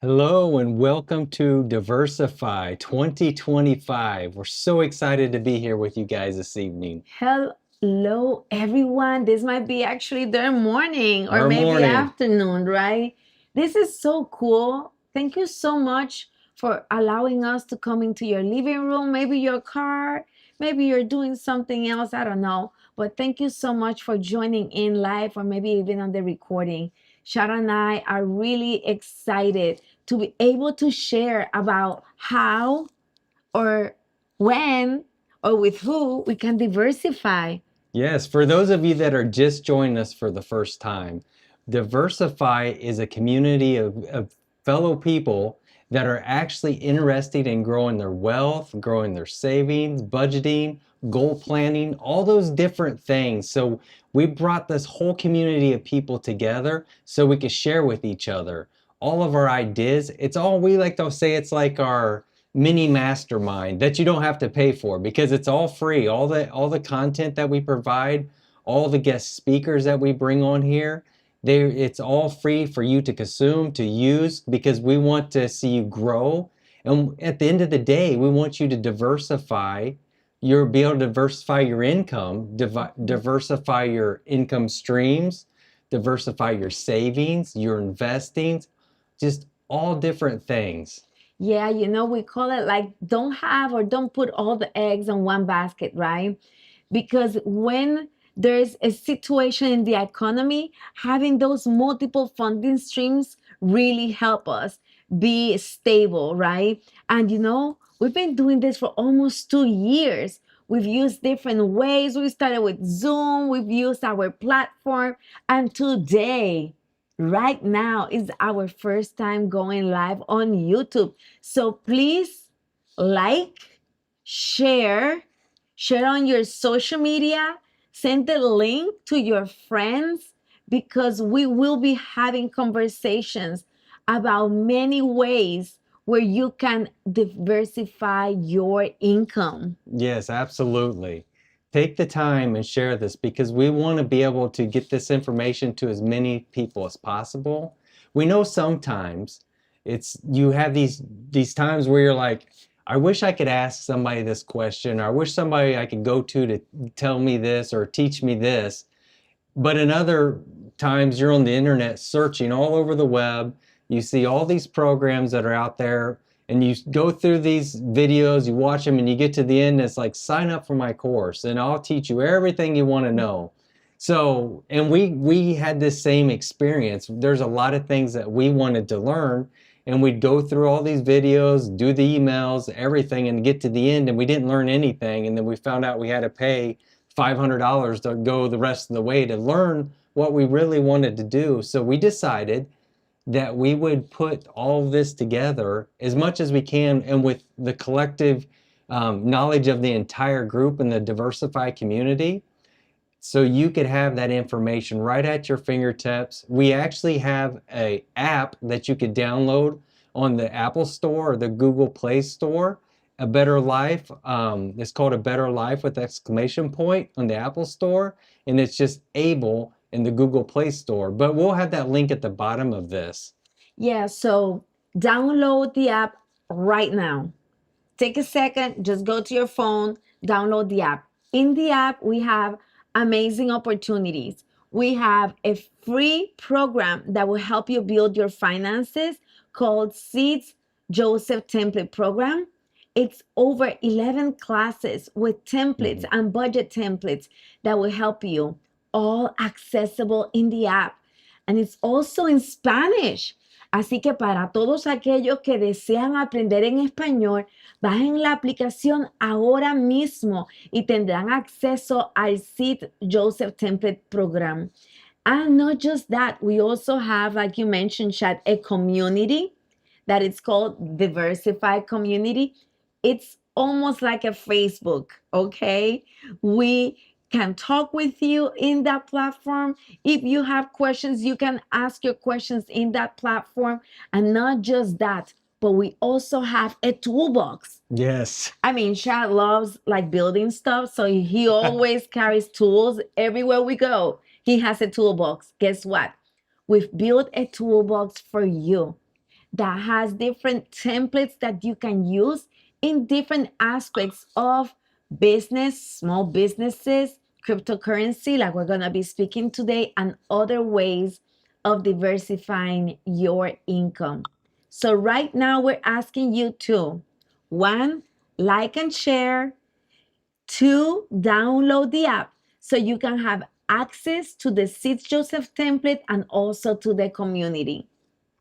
Hello and welcome to Diversify 2025. We're so excited to be here with you guys this evening. Hello, everyone. This might be actually their morning or Our maybe morning. afternoon, right? This is so cool. Thank you so much for allowing us to come into your living room, maybe your car, maybe you're doing something else. I don't know. But thank you so much for joining in live or maybe even on the recording. Shara and I are really excited to be able to share about how or when or with who we can diversify. Yes, for those of you that are just joining us for the first time, Diversify is a community of fellow people that are actually interested in growing their wealth, growing their savings, budgeting, goal planning, all those different things. So we brought this whole community of people together so we could share with each other all of our ideas. It's all, we like to say, it's like our mini mastermind that you don't have to pay for because it's all free. All the content that we provide, all the guest speakers that we bring on here, it's all free for you to consume, to use, because we want to see you grow. And at the end of the day, we want you to be able to diversify your income, diversify your income streams, diversify your savings, your investings, just all different things. Yeah, we call it like don't have or don't put all the eggs in one basket, right? Because when there's a situation in the economy, having those multiple funding streams really help us be stable, right? And we've been doing this for almost 2 years. We've used different ways. We started with Zoom, we've used our platform, and today, right now, is our first time going live on YouTube. So please like, share, share on your social media, send the link to your friends because we will be having conversations about many ways where you can diversify your income. Yes, absolutely. Take the time and share this because we want to be able to get this information to as many people as possible. We know sometimes it's you have these times where you're like, I wish I could ask somebody this question, or I wish somebody I could go to tell me this or teach me this. But in other times, you're on the internet searching all over the web. You see all these programs that are out there, and you go through these videos, you watch them, and you get to the end. And it's like, sign up for my course, and I'll teach you everything you want to know. So, and we had this same experience. There's a lot of things that we wanted to learn, and we'd go through all these videos, do the emails, everything, and get to the end, and we didn't learn anything. And then we found out we had to pay $500 to go the rest of the way to learn what we really wanted to do. So we decided that we would put all of this together as much as we can, and with the collective knowledge of the entire group and the Diversify community, so you could have that information right at your fingertips. We actually have an app that you could download on the Apple Store or the Google Play Store. A Better Life. It's called A Better Life with exclamation point on the Apple Store, and it's just Able in the Google Play Store. But we'll have that link at the bottom of this. Yeah, so download the app right now. Take a second, just go to your phone, download the app. In the app, we have amazing opportunities. We have a free program that will help you build your finances called Seeds Joseph Template Program. It's over 11 classes with templates and budget templates that will help you, all accessible in the app. And it's also in Spanish. Así que para todos aquellos que desean aprender en español, bajen la aplicación ahora mismo y tendrán acceso al Seed Joseph Template Program. And not just that, we also have, like you mentioned, Chad, a community that it's called Diversify Community. It's almost like a Facebook, okay? We can talk with you in that platform. If you have questions, you can ask your questions in that platform. And not just that, but we also have a toolbox. Yes. I mean, Chad loves like building stuff, so he always carries tools everywhere we go. He has a toolbox. Guess what? We've built a toolbox for you that has different templates that you can use in different aspects of business, small businesses, cryptocurrency, like we're going to be speaking today, and other ways of diversifying your income. So, right now, we're asking you to one, like and share, two, download the app so you can have access to the Sid Joseph template and also to the community.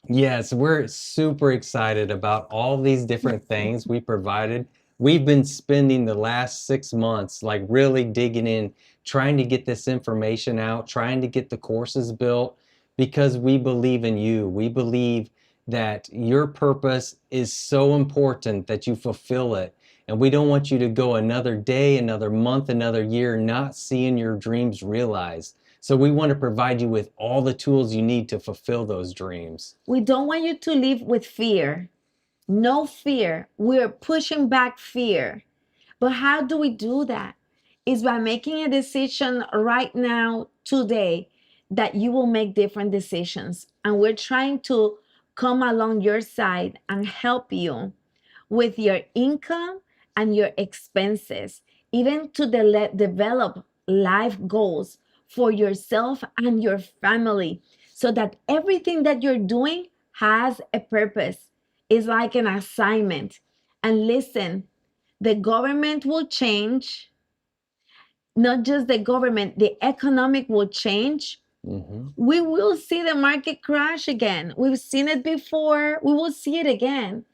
Yes, we're super excited about all these different things we provided. We've been spending the last 6 months like really digging in, trying to get this information out, trying to get the courses built because we believe in you. We believe that your purpose is so important that you fulfill it. And we don't want you to go another day, another month, another year not seeing your dreams realized. So we want to provide you with all the tools you need to fulfill those dreams. We don't want you to live with fear. No fear. We're pushing back fear. But how do we do that? Is by making a decision right now, today, that you will make different decisions. And we're trying to come along your side and help you with your income and your expenses, even to develop life goals for yourself and your family, so that everything that you're doing has a purpose. It's like an assignment. And listen, the government will change, not just the government, the economic will change. We will see the market crash again. We've seen it before, we will see it again.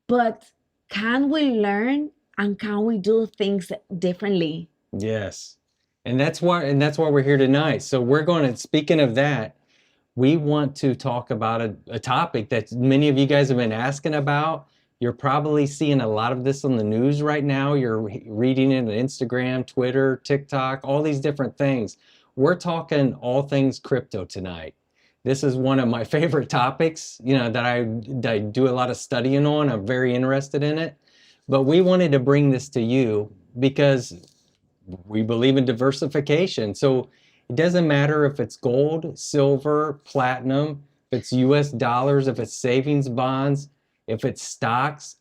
But can we learn and can we do things differently? Yes. And that's why we're here tonight. So we're going to, speaking of that, we want to talk about a topic that many of you guys have been asking about. You're probably seeing a lot of this on the news right now. You're reading it on Instagram, Twitter, TikTok, all these different things. We're talking all things crypto tonight. This is one of my favorite topics, that I do a lot of studying on. I'm very interested in it. But we wanted to bring this to you because we believe in diversification. So it doesn't matter if it's gold, silver, platinum, if it's US dollars, if it's savings bonds, if it's stocks,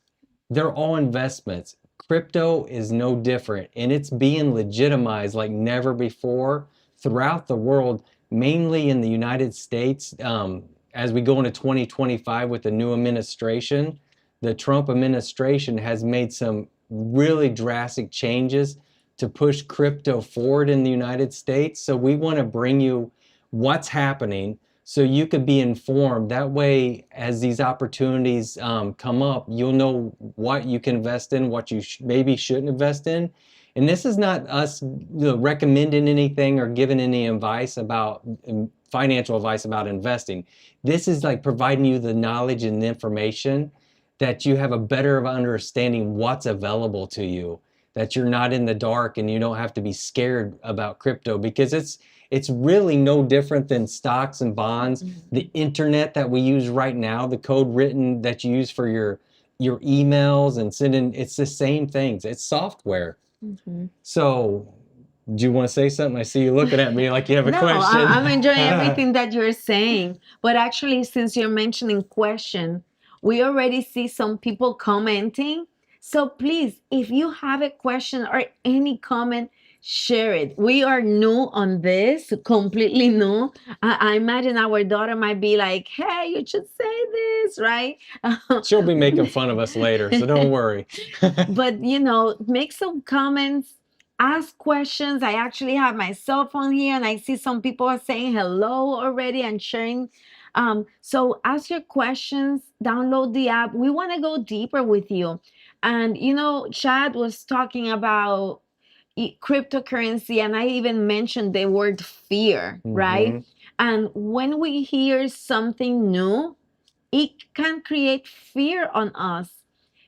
they're all investments. Crypto is no different, and it's being legitimized like never before throughout the world, mainly in the United States. As we go into 2025 with the new administration, the Trump administration has made some really drastic changes to push crypto forward in the United States. So we want to bring you what's happening so you could be informed. That way, as these opportunities come up, you'll know what you can invest in, what you maybe shouldn't invest in. And this is not us recommending anything or giving any advice about financial advice about investing. This is like providing you the knowledge and the information that you have a better understanding what's available to you, that you're not in the dark and you don't have to be scared about crypto, because it's really no different than stocks and bonds. The internet that we use right now, the code written that you use for your emails and sending, it's the same things. It's software. So do you want to say something? I see you looking at me like you have a No, question. I'm enjoying everything that you're saying. But actually, since you're mentioning question, we already see some people commenting. So please, if you have a question or any comment, share it. We are new on this, completely new. I imagine our daughter might be like, hey, you should say this, right? She'll be making fun of us later, so don't worry. But make some comments, ask questions. I actually have my cell phone here and I see some people are saying hello already and sharing. So ask your questions, download the app. We want to go deeper with you. And Chad was talking about cryptocurrency, and I even mentioned the word fear, right? And when we hear something new, it can create fear on us.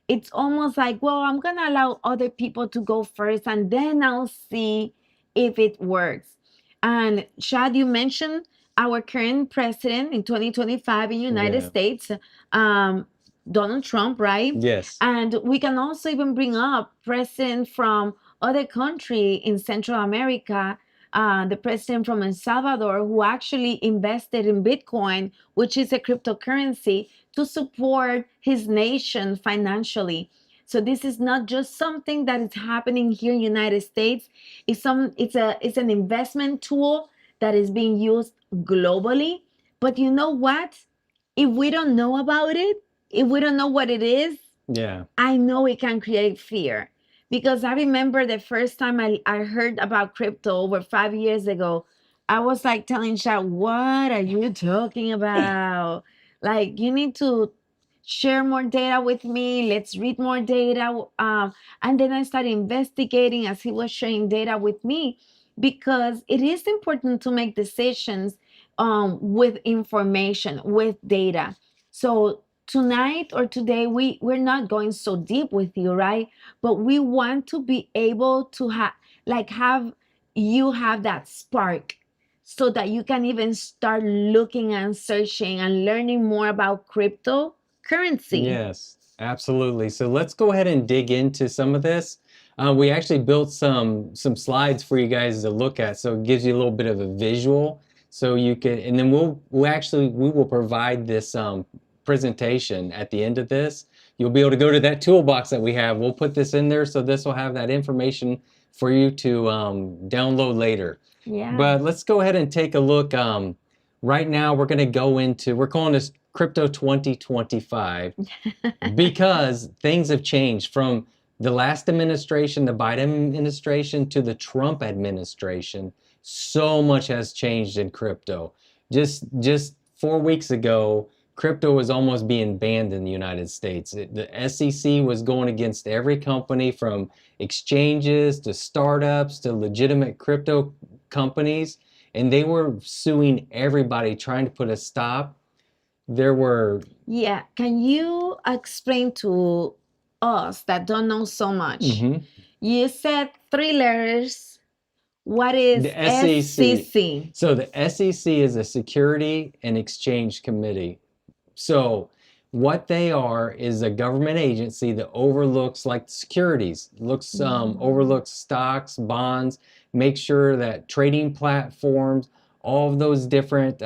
It's almost like, well, I'm going to allow other people to go first and then I'll see if it works. And Chad, you mentioned our current president in 2025 in United States, Donald Trump, right? Yes. And we can also even bring up president from other country in Central America, the president from El Salvador, who actually invested in Bitcoin, which is a cryptocurrency, to support his nation financially. So this is not just something that is happening here in the United States. It's an investment tool that is being used globally. But you know what? If we don't know about it, if we don't know what it is, Yeah. I know it can create fear. Because I remember the first time I heard about crypto over 5 years ago, I was like telling Shaq, what are you talking about? Like, you need to share more data with me. Let's read more data. And then I started investigating as he was sharing data with me, because it is important to make decisions with information, with data. So tonight or today, we're not going so deep with you, right? But we want to be able to have you have that spark, so that you can even start looking and searching and learning more about cryptocurrency. Yes, absolutely. So let's go ahead and dig into some of this. We actually built some slides for you guys to look at, so it gives you a little bit of a visual. So you can, and then we will provide this presentation at the end of this. You'll be able to go to that toolbox that we have. We'll put this in there, so this will have that information for you to download later. Yeah. But let's go ahead and take a look. Right now, we're going to go into, we're calling this Crypto 2025 because things have changed from the last administration, the Biden administration, to the Trump administration. So much has changed in crypto. Just 4 weeks ago, crypto was almost being banned in the United States. The SEC was going against every company, from exchanges to startups to legitimate crypto companies, and they were suing everybody, trying to put a stop. There were Yeah. Can you explain to us that don't know so much? Mhm. You said 3 letters. What is The SEC. SEC? So the SEC is a Security and Exchange Committee. So what they are is a government agency that overlooks, like, securities, overlooks stocks, bonds, make sure that trading platforms, all of those different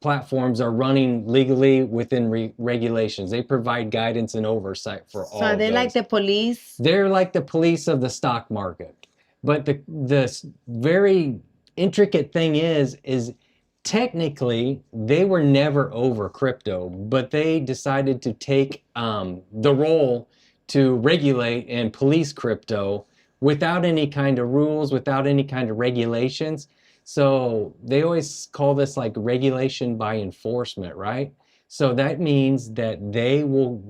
platforms are running legally within regulations. They provide guidance and oversight for all So of they're like those. the police. They're like the police of the stock market. But the very intricate thing is technically they were never over crypto, but they decided to take the role to regulate and police crypto without any kind of rules, without any kind of regulations. So they always call this like regulation by enforcement, right? So that means that they will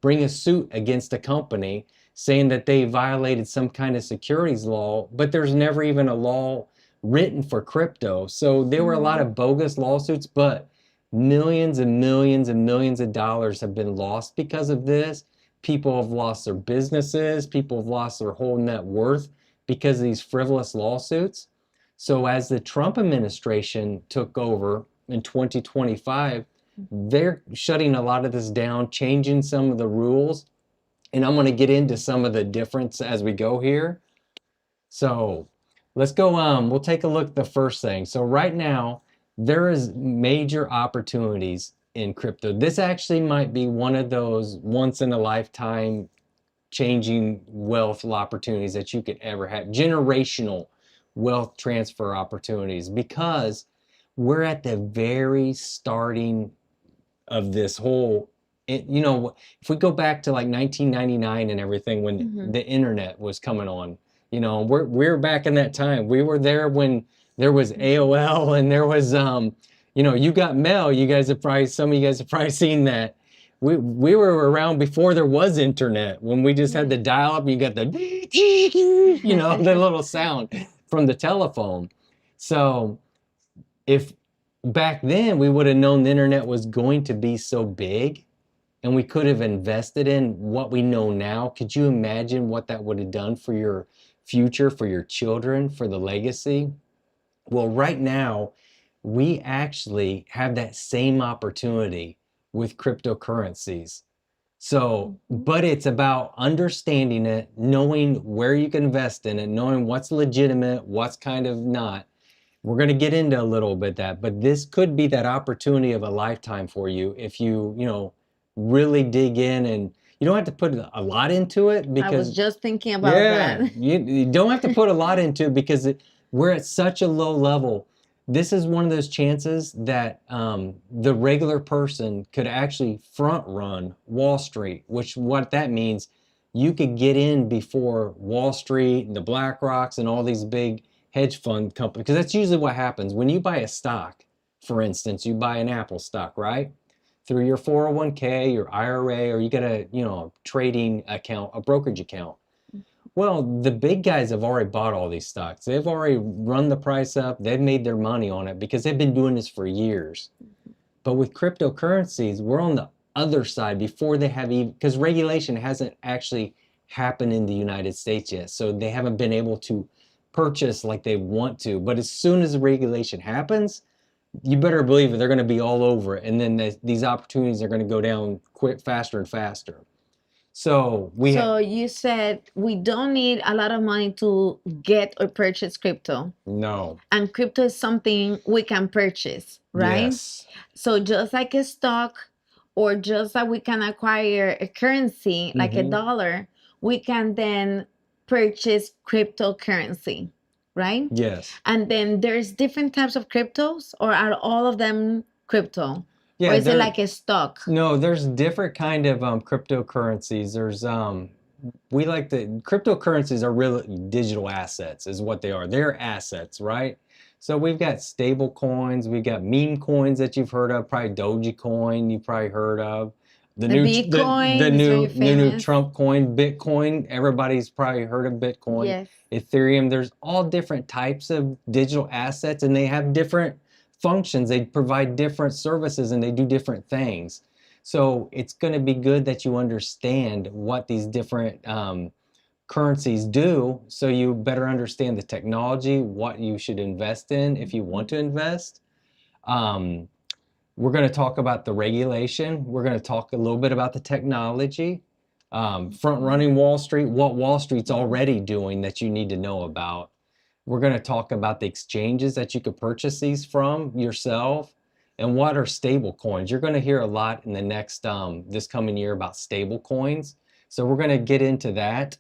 bring a suit against a company saying that they violated some kind of securities law, but there's never even a law written for crypto. So there were a lot of bogus lawsuits, but millions and millions and millions of dollars have been lost because of this. People have lost their businesses, people have lost their whole net worth because of these frivolous lawsuits. So as the Trump administration took over in 2025, they're shutting a lot of this down, changing some of the rules. And I'm going to get into some of the difference as we go here. So let's go, we'll take a look at the first thing. So right now, there is major opportunities in crypto. This actually might be one of those once in a lifetime changing wealth opportunities that you could ever have, generational wealth transfer opportunities, because we're at the very starting of this whole, if we go back to like 1999 and everything, when the internet was coming on, we're back in that time. We were there when there was AOL and there was you got mail. Some of you guys have probably seen that. We were around before there was internet, when we just had the dial up and you got the the little sound from the telephone. So if back then we would have known the internet was going to be so big and we could have invested in what we know now, could you imagine what that would have done for your future, for your children, for the legacy? Well, right now, we actually have that same opportunity with cryptocurrencies. So, but it's about understanding it, knowing where you can invest in it, knowing what's legitimate, what's kind of not. We're going to get into a little bit that, but this could be that opportunity of a lifetime for you if you, really dig in, and you don't have to put a lot into it I was because just thinking about that. you don't have to put a lot into it because we're at such a low level. This is one of those chances that the regular person could actually front run Wall Street, which what that means, you could get in before Wall Street and the BlackRocks and all these big hedge fund companies, because that's usually what happens. When you buy a stock, for instance, you buy an Apple stock, right? Through your 401k, your IRA, or you get a, trading account, a brokerage account. Well, the big guys have already bought all these stocks. They've already run the price up. They've made their money on it because they've been doing this for years. But with cryptocurrencies, we're on the other side before they have even, because regulation hasn't actually happened in the United States yet. So they haven't been able to purchase like they want to. But as soon as the regulation happens, you better believe it, they're going to be all over it. And then these opportunities are going to go down quick, faster and faster. So you said we don't need a lot of money to get or purchase crypto. No. And crypto is something we can purchase, right? Yes. So just like a stock, or just like we can acquire a currency like a dollar, we can then purchase cryptocurrency, right? Yes. And then there's different types of cryptos, or are all of them crypto? Yeah, or is it like a stock? No, there's different kind of cryptocurrencies. There's cryptocurrencies are really digital assets is what they are. They're assets, right? So we've got stable coins, we've got meme coins that you've heard of, probably Dogecoin you've probably heard of. The new Trump coin, Bitcoin. Everybody's probably heard of Bitcoin. Yes. Ethereum. There's all different types of digital assets, and they have different functions. They provide different services, and they do different things. So it's going to be good that you understand what these different currencies do, so you better understand the technology, what you should invest in if you want to invest. We're going to talk about the regulation. We're going to talk a little bit about the technology, front running Wall Street, what Wall Street's already doing that you need to know about. We're going to talk about the exchanges that you could purchase these from yourself, and what are stable coins. You're going to hear a lot in the next this coming year about stable coins. So we're going to get into that.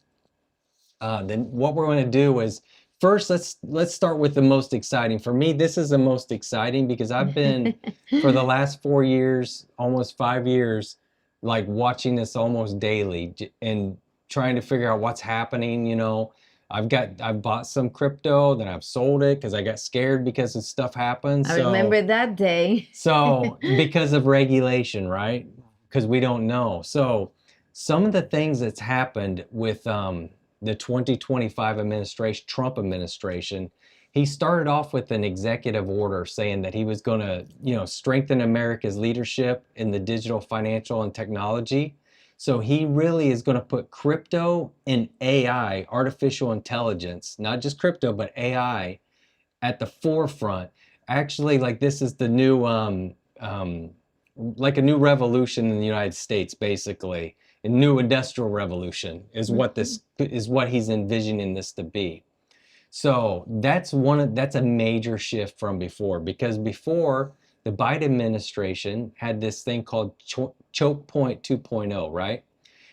Then what we're going to do is, first, let's start with the most exciting. For me, this is the most exciting because I've been for the last 4 years, almost 5 years, like watching this almost daily and trying to figure out what's happening. I've bought some crypto, then I've sold it because I got scared because this stuff happened. I remember that day. So because of regulation, right? Because we don't know. So some of the things that's happened with the 2025 administration, Trump administration, he started off with an executive order saying that he was going to, strengthen America's leadership in the digital, financial, and technology. So he really is going to put crypto and AI, artificial intelligence, not just crypto, but AI at the forefront. Actually, like this is the new, like a new revolution in the United States, basically. A new industrial revolution is what he's envisioning this to be. So that's a major shift from before, because before the Biden administration had this thing called choke point 2.0, right?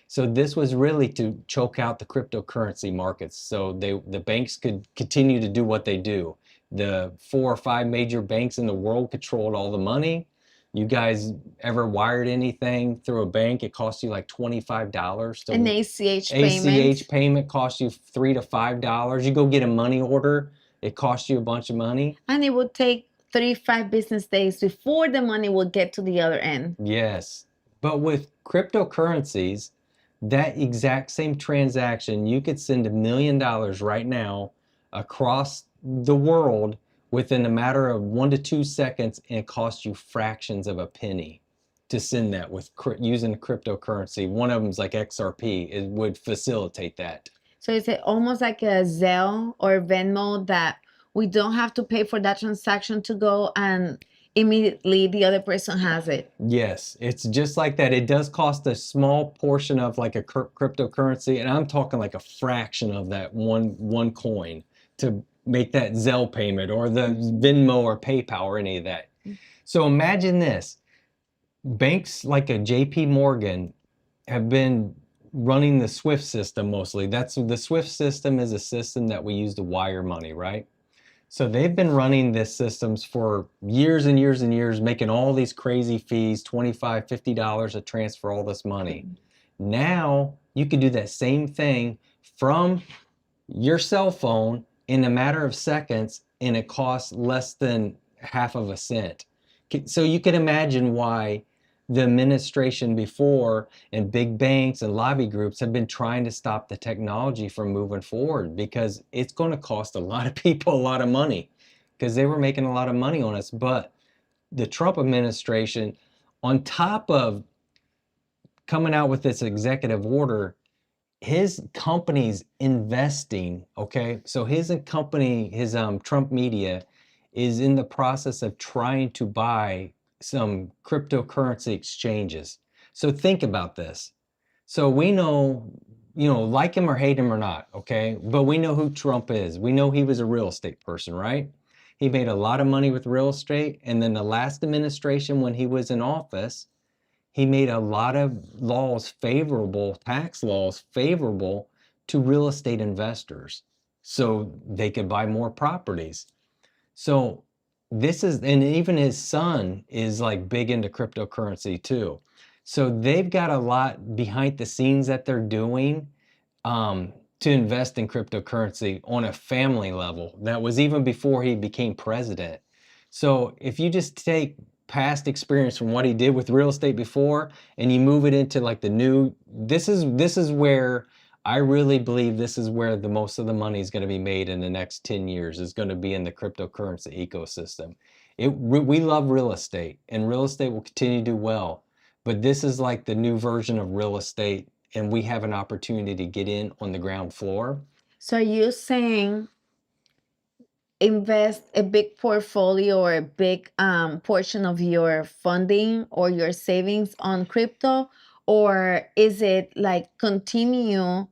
So this was really to choke out the cryptocurrency markets so the banks could continue to do what they do. The 4 or 5 major banks in the world controlled all the money. You guys ever wired anything through a bank? It costs you like $25. An ACH payment. ACH payment costs you $3 to $5. You go get a money order, it costs you a bunch of money. And it would take 3-5 business days before the money will get to the other end. Yes. But with cryptocurrencies, that exact same transaction, you could send $1 million right now across the world within a matter of 1 to 2 seconds, and it costs you fractions of a penny to send that with using cryptocurrency. One of them is like XRP. It would facilitate that. So is it almost like a Zelle or Venmo that we don't have to pay for that transaction to go, and immediately the other person has it. Yes, it's just like that. It does cost a small portion of like a cryptocurrency, and I'm talking like a fraction of that one coin to make that Zelle payment or the Venmo or PayPal or any of that. So imagine this. Banks like a JP Morgan have been running the SWIFT system mostly. That's the SWIFT system is a system that we use to wire money, right? So they've been running this systems for years and years and years, making all these crazy fees, $25, $50 to transfer all this money. Now you can do that same thing from your cell phone in a matter of seconds, and it costs less than half of a cent. So you can imagine why the administration before and big banks and lobby groups have been trying to stop the technology from moving forward, because it's going to cost a lot of people a lot of money, because they were making a lot of money on us. But the Trump administration, on top of coming out with this executive order, his company's investing, okay? So his company, his Trump Media, is in the process of trying to buy some cryptocurrency exchanges. So think about this. So we know, like him or hate him or not, okay? But we know who Trump is. We know he was a real estate person, right? He made a lot of money with real estate. And then the last administration, when he was in office, he made a lot of tax laws favorable to real estate investors so they could buy more properties. So and even his son is like big into cryptocurrency too. So they've got a lot behind the scenes that they're doing to invest in cryptocurrency on a family level. That was even before he became president. So if you just take past experience from what he did with real estate before and you move it into like this is where I really believe this is where the most of the money is going to be made in the next 10 years, is going to be in the cryptocurrency ecosystem. We love real estate, and real estate will continue to do well, but this is like the new version of real estate, and we have an opportunity to get in on the ground floor. So are you saying invest a big portfolio or a big portion of your funding or your savings on crypto, or is it like continue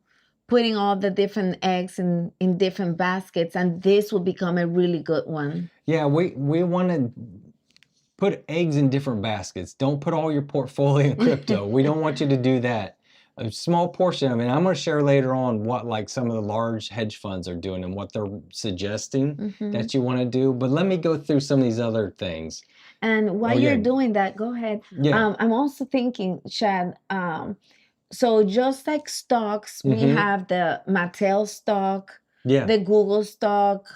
putting all the different eggs in different baskets and this will become a really good one? Yeah, we want to put eggs in different baskets. Don't put all your portfolio in crypto. We don't want you to do that. A small portion. I mean, I'm going to share later on what like some of the large hedge funds are doing and what they're suggesting that you want to do. But let me go through some of these other things. And while you're doing that, go ahead. Yeah. I'm also thinking, Chad, so just like stocks, we have the Mattel stock, the Google stock,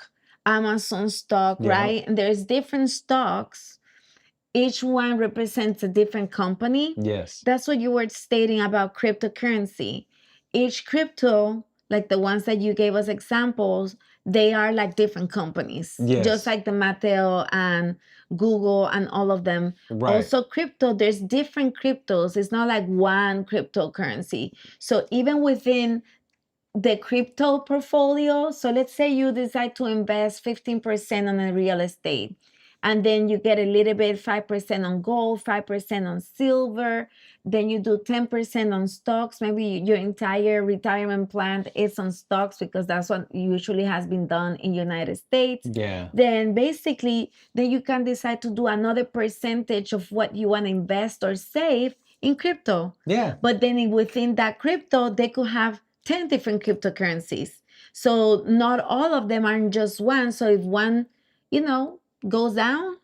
Amazon stock, right? And there's different stocks. Each one represents a different company. Yes. That's what you were stating about cryptocurrency. Each crypto, like the ones that you gave us examples, they are like different companies. Yes. Just like the Mattel and Google and all of them. Right. Also crypto, there's different cryptos. It's not like one cryptocurrency. So even within the crypto portfolio, so let's say you decide to invest 15% on a real estate, and then you get a little bit, 5% on gold, 5% on silver, then you do 10% on stocks. Maybe your entire retirement plan is on stocks because that's what usually has been done in United States. Yeah. Then basically, then you can decide to do another percentage of what you want to invest or save in crypto. Yeah. But then within that crypto, they could have 10 different cryptocurrencies. So not all of them are just one. So if one, goes down,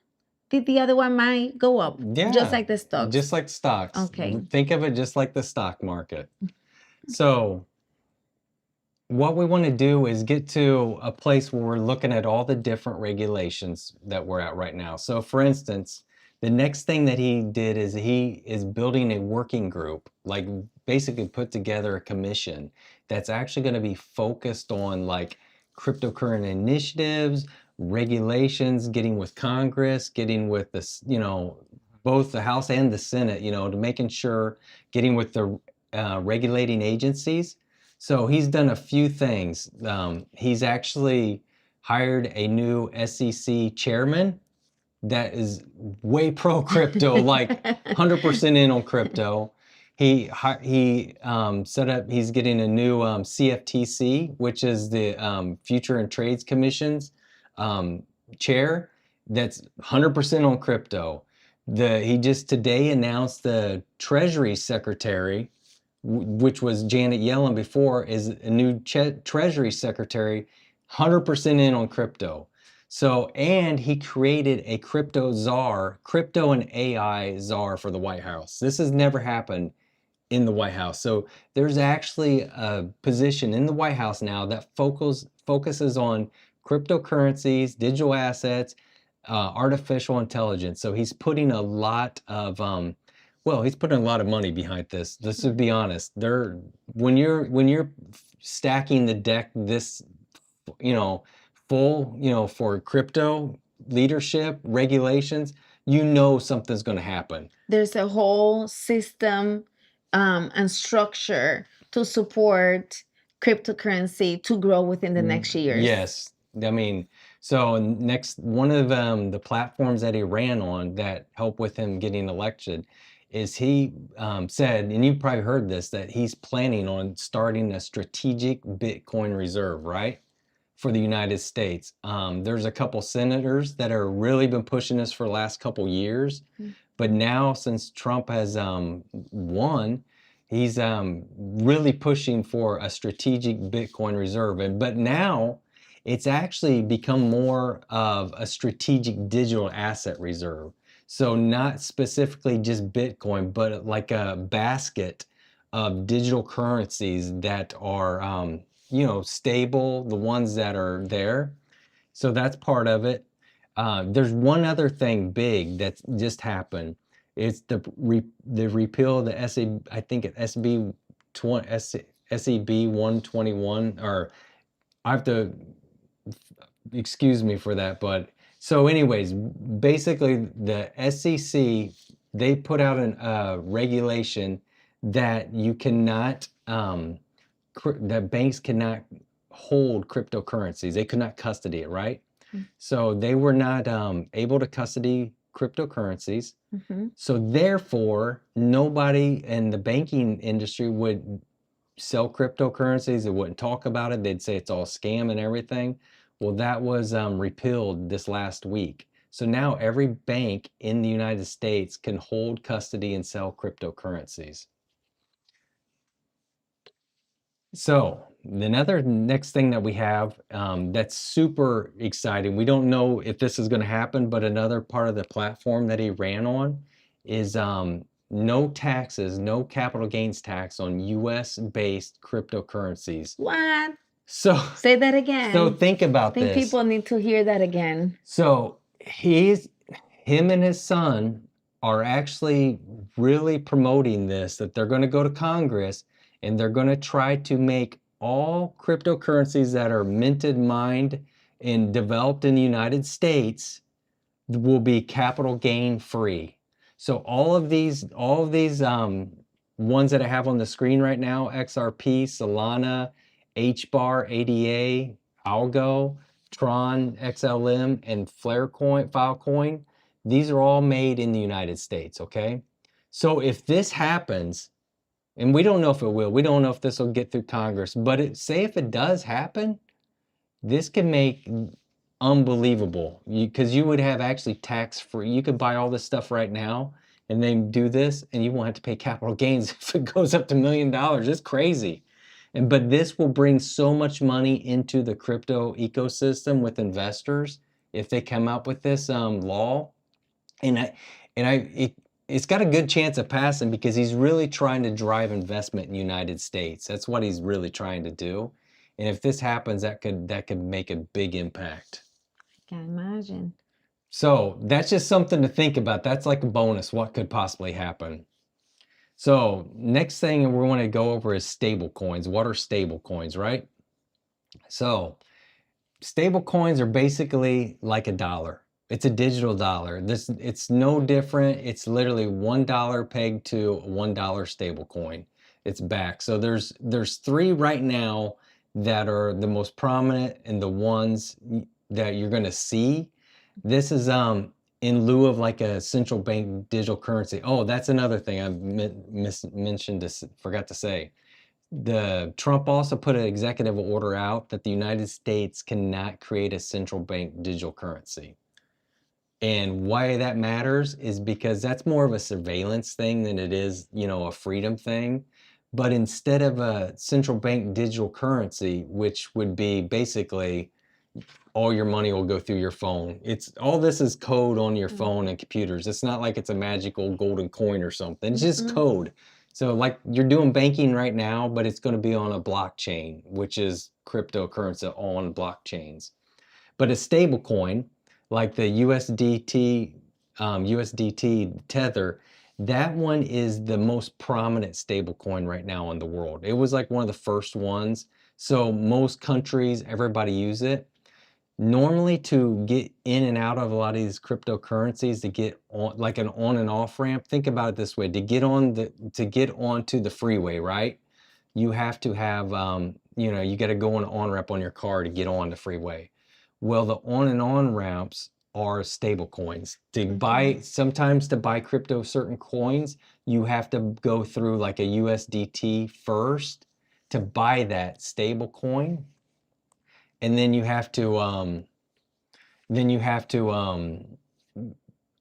the other one might go up. Yeah. Just like the stocks. Just like stocks. Okay. Think of it just like the stock market. So what we want to do is get to a place where we're looking at all the different regulations that we're at right now. So for instance, the next thing that he did is he is building a working group, like basically put together a commission that's actually going to be focused on like cryptocurrency initiatives, regulations, getting with Congress, getting with this, both the House and the Senate, to making sure, getting with the regulating agencies. So he's done a few things. He's actually hired a new SEC chairman. that is way pro crypto, like 100% in on crypto. He set up. He's getting a new CFTC, which is the Future and Trades Commission's chair. That's 100% on crypto. He just today announced the Treasury Secretary, which was Janet Yellen before, is a new Treasury Secretary, 100% in on crypto. So, and he created a crypto czar, crypto and AI czar for the White House. This has never happened in the White House. So there's actually a position in the White House now that focuses on cryptocurrencies, digital assets, artificial intelligence. So he's putting a lot of he's putting a lot of money behind this. Let's just be honest. When you're stacking the deck this, full, for crypto leadership regulations, something's going to happen. There's a whole system and structure to support cryptocurrency to grow within the next years. Yes. I mean, so one of the platforms that he ran on that helped with him getting elected is he said, and you probably heard this, that he's planning on starting a strategic Bitcoin reserve, right, for the United States. There's a couple senators that are really been pushing this for the last couple years, but now since Trump has won, he's really pushing for a strategic Bitcoin reserve. But now it's actually become more of a strategic digital asset reserve. So not specifically just Bitcoin, but like a basket of digital currencies that are, stable, the ones that are there. So that's part of it. There's one other thing big that just happened. It's the repeal of the SEB 121, or I have to, excuse me for that, but so anyways, basically the SEC, they put out a regulation that you cannot, that banks cannot hold cryptocurrencies. They could not custody it, right? So they were not able to custody cryptocurrencies. So therefore, nobody in the banking industry would sell cryptocurrencies. They wouldn't talk about it. They'd say it's all scam and everything. Well, that was repealed this last week. So now every bank in the United States can hold custody and sell cryptocurrencies. So the next thing that we have that's super exciting, we don't know if this is going to happen, but another part of the platform that he ran on is no taxes, no capital gains tax on US-based cryptocurrencies. What? So say that again. So think about this. I think people need to hear that again. So him and his son are actually really promoting this, that they're going to go to Congress and they're going to try to make all cryptocurrencies that are minted, mined, and developed in the United States will be capital gain free. So all of these ones that I have on the screen right now, XRP, Solana, HBAR, ADA, Algo, Tron, XLM, and Filecoin, these are all made in the United States, okay? So if this happens, and we don't know if it will, we don't know if this will get through Congress, but say if it does happen, this can make unbelievable, because you would have actually tax-free. You could buy all this stuff right now and then do this, and you won't have to pay capital gains if it goes up to $1 million. It's crazy. But this will bring so much money into the crypto ecosystem with investors if they come up with this law. It's got a good chance of passing because he's really trying to drive investment in the United States. That's what he's really trying to do. And if this happens, that could make a big impact. I can imagine. So that's just something to think about. That's like a bonus. What could possibly happen? So next thing we want to go over is stablecoins. What are stablecoins, right? So stablecoins are basically like a dollar. It's a digital dollar. It's no different. It's literally $1 pegged to a $1 stablecoin. It's back. So there's three right now that are the most prominent and the ones that you're going to see. This is in lieu of like a central bank digital currency. Oh, that's another thing I forgot to say. The Trump also put an executive order out that the United States cannot create a central bank digital currency. And why that matters is because that's more of a surveillance thing than it is, a freedom thing. But instead of a central bank digital currency, which would be basically all your money will go through your phone. It's all this is code on your phone and computers. It's not like it's a magical golden coin or something. It's just code. So like you're doing banking right now, but it's going to be on a blockchain, which is cryptocurrency on blockchains. But a stable coin, like the USDT Tether, that one is the most prominent stable coin right now in the world. It was like one of the first ones. So most countries, everybody use it. Normally to get in and out of a lot of these cryptocurrencies, to get on like an on and off ramp, think about it this way, to get onto the freeway, right? You have to have you got to go on an on ramp on your car to get on the freeway. Well, the on and on ramps are stable coins. Sometimes to buy crypto certain coins, you have to go through like a USDT first to buy that stable coin. And then you have to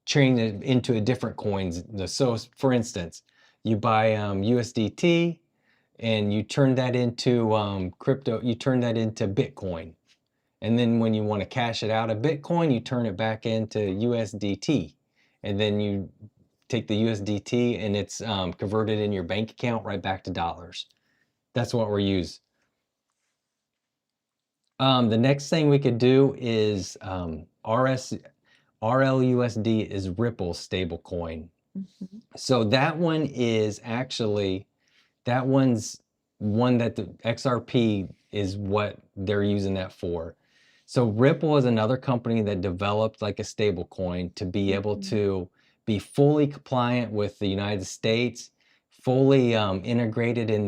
change it into a different coins. So for instance, you buy USDT and you turn that into crypto, you turn that into Bitcoin. And then when you want to cash it out of Bitcoin, you turn it back into USDT. And then you take the USDT and it's converted in your bank account right back to dollars. That's what we're using. The next thing we could do is RLUSD is Ripple stablecoin. So that one is actually, that one's one that the XRP is what they're using that for. So Ripple is another company that developed like a stablecoin to be able to be fully compliant with the United States, fully integrated in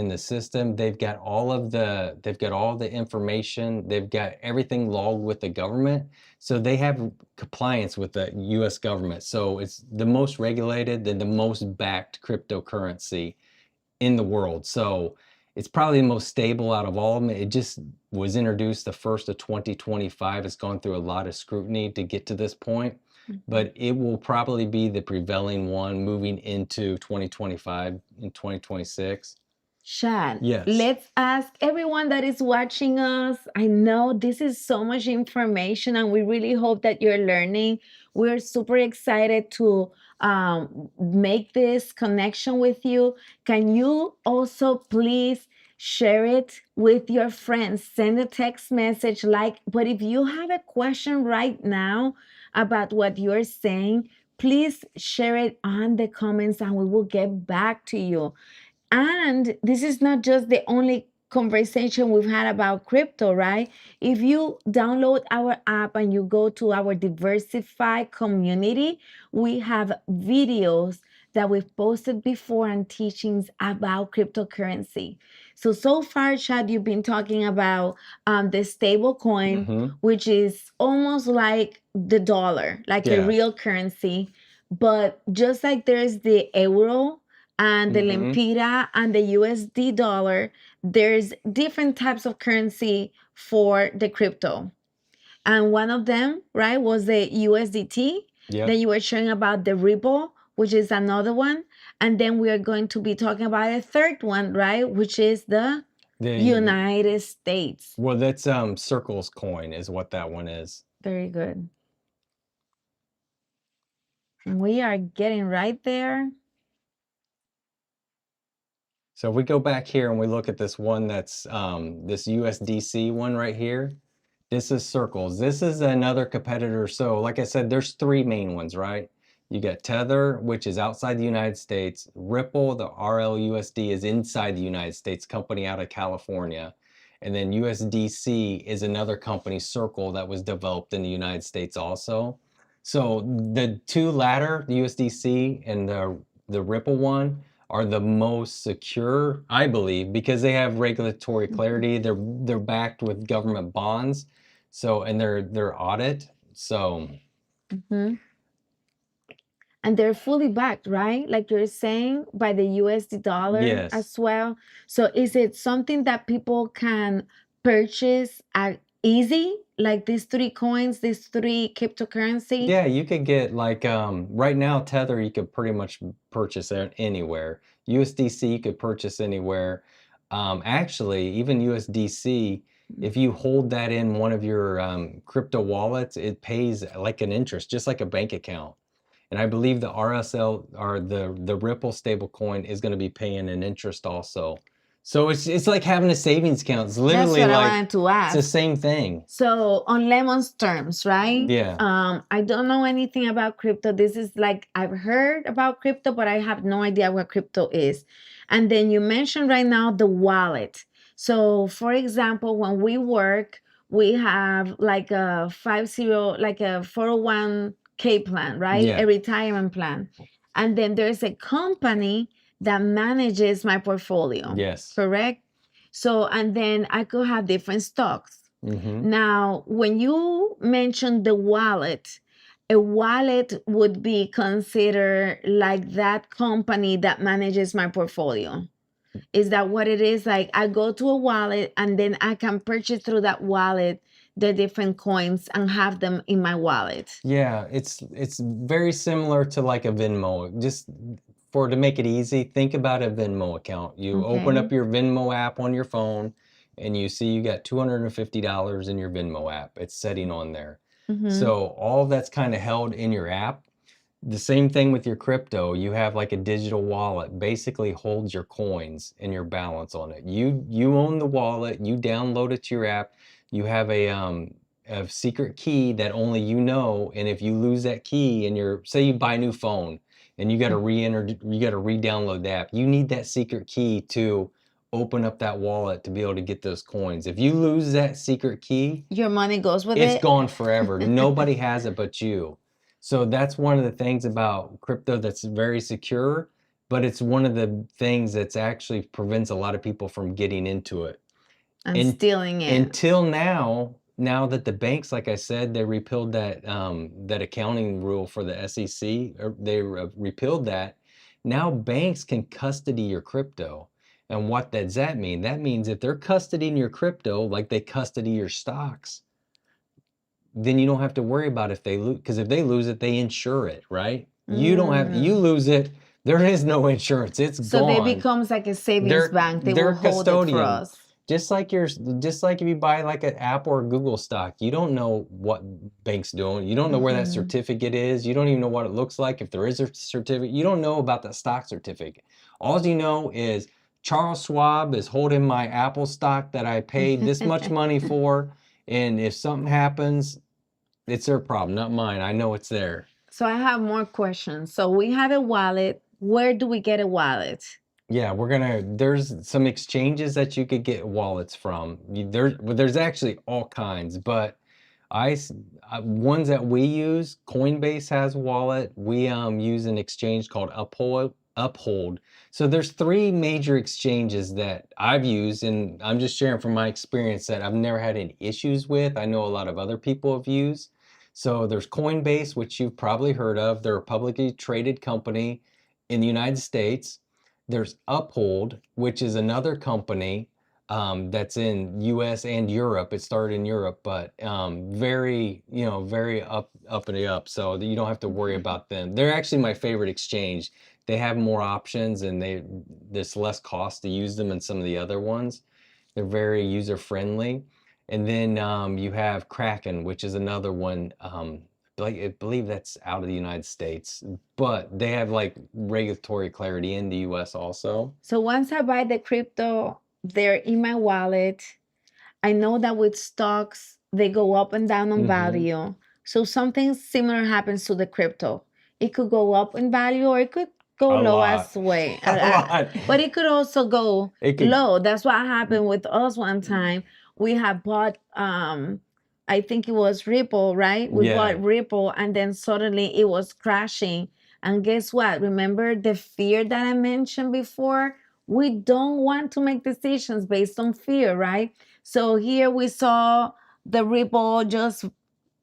the system. They've got all the information. They've got everything logged with the government. So they have compliance with the US government. So it's the most regulated and the most backed cryptocurrency in the world. So it's probably the most stable out of all of them. It just was introduced the first of 2025. It's gone through a lot of scrutiny to get to this point, but it will probably be the prevailing one moving into 2025 and 2026. Shad, Yes. let's ask everyone that is watching us. I know this is so much information and we really hope that you're learning. We're super excited to make this connection with you. Can you also please share it with your friends? Send a text message but if you have a question right now about what you're saying, please share it on the comments and we will get back to you. And this is not just the only conversation we've had about crypto, right? If you download our app and you go to our Diversify community, we have videos that we've posted before and teachings about cryptocurrency. So far, Chad, you've been talking about the stable coin, which is almost like the dollar, like a real currency. But just like there's the euro, and the lempira and the USD dollar, there's different types of currency for the crypto. And one of them, right, was the USDT. Then you were sharing about the Ripple, which is another one. And then we are going to be talking about a third one, right, which is the United States. Well, that's Circle's coin is what that one is. Very good. And we are getting right there. So if we go back here and we look at this one that's this USDC one right here, this is Circles. This is another competitor. So like I said, there's three main ones, right? You got Tether, which is outside the United States. Ripple, the RLUSD, is inside the United States, company out of California. And then USDC is another company, Circle, that was developed in the United States also. So the two latter, the USDC and the Ripple one, are the most secure, I believe, because they have regulatory clarity. They're backed with government bonds, so and they're audit. So And they're fully backed, right? Like you're saying, by the USD dollar Yes. as well. So is it something that people can purchase at easy? Like these three coins, these three cryptocurrency? Yeah, you could get like right now Tether you could pretty much purchase it anywhere. USDC you could purchase anywhere. Actually, even USDC, if you hold that in one of your crypto wallets, it pays like an interest, just like a bank account. And I believe the RSL or the Ripple stablecoin is going to be paying an interest also. So it's like having a savings account. It's That's literally what I like wanted to it's the ask. same thing. So on Lemon's terms, right? Yeah. I don't know anything about crypto. This is like I've heard about crypto, but I have no idea what crypto is. And then you mentioned right now the wallet. So for example, when we work, we have like a 50, like a 401k plan, right? Yeah. A retirement plan. And then there's a company that manages my portfolio. Yes. Correct? So, and then I could have different stocks. Mm-hmm. Now, when you mentioned the wallet, a wallet would be considered like that company that manages my portfolio. Is that what it is? Like I go to a wallet and then I can purchase through that wallet the different coins and have them in my wallet. Yeah, it's very similar to like a Venmo. Just to make it easy, think about a Venmo account. You open Okay. up your Venmo app on your phone and you see you got $250 in your Venmo app. It's sitting on there. Mhm. So all that's kind of held in your app. The same thing with your crypto. You have like a digital wallet, basically holds your coins and your balance on it. You own the wallet, you download it to your app. You have a secret key that only you know, and if you lose that key and say you buy a new phone and you got to re-download the app, you need that secret key to open up that wallet to be able to get those coins. If you lose that secret key, Your money goes with it's it. gone forever. Nobody has it but you. So that's one of the things about crypto that's very secure, but it's one of the things that's actually prevents a lot of people from getting into it. And stealing it. Until now that the banks, like I said, they repealed that that accounting rule for the SEC, or they repealed that. Now banks can custody your crypto. And what does that mean? That means if they're custodying your crypto, like they custody your stocks, then you don't have to worry about if they lose, because if they lose it, they insure it, right? You don't have, you lose it, there is no insurance. It's So gone. they becomes like a savings bank. They will hold it for us. Just like if you buy like an Apple or Google stock, you don't know what bank's doing. You don't know where that certificate is. You don't even know what it looks like. If there is a certificate, you don't know about the stock certificate. All you know is Charles Schwab is holding my Apple stock that I paid this much money for. And if something happens, it's their problem, not mine. I know it's there. So I have more questions. So we have a wallet. Where do we get a wallet? Yeah, there's some exchanges that you could get wallets from. There's actually all kinds, but ones that we use, Coinbase has a wallet. We use an exchange called Uphold. So there's three major exchanges that I've used, and I'm just sharing from my experience that I've never had any issues with. I know a lot of other people have used. So there's Coinbase, which you've probably heard of. They're a publicly traded company in the United States. There's Uphold, which is another company that's in US and Europe. It started in Europe, but very up and up. So that you don't have to worry about them. They're actually my favorite exchange. They have more options and there's less cost to use them than some of the other ones. They're very user friendly. And then you have Kraken, which is another one. I believe that's out of the United States, but they have like regulatory clarity in the US also. So once I buy the crypto, they're in my wallet. I know that with stocks, they go up and down on value. So something similar happens to the crypto. It could go up in value or it could go low as well. But it could also go low. That's what happened with us one time. We had bought I think it was Ripple, right? We bought Ripple and then suddenly it was crashing. And guess what? Remember the fear that I mentioned before? We don't want to make decisions based on fear, right? So here we saw the Ripple just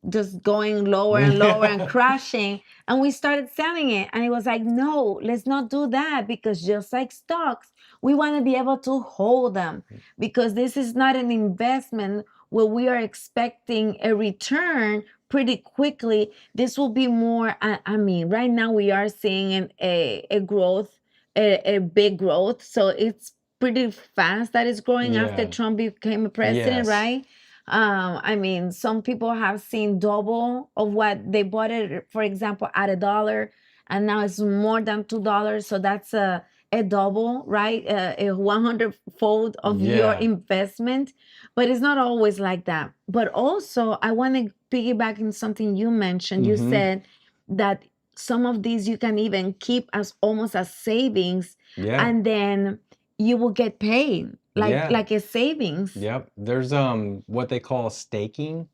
just going lower and lower and crashing. And we started selling it. And it was like, no, let's not do that, because just like stocks, we want to be able to hold them, because this is not an investment where we are expecting a return pretty quickly. This will be more, I mean, right now we are seeing a growth, a big growth. So it's pretty fast that it's growing after Yeah. Trump became a president, Yes. right? I mean, some people have seen double of what they bought it, for example, at $1, and now it's more than $2. So that's a double, right? A 100-fold of your Yeah. investment. But it's not always like that. But also, I want to piggyback in something you mentioned. You Mm-hmm. said that some of these you can even keep as almost as savings, Yeah. and then you will get paid Yeah. like a savings. Yep. There's what they call staking,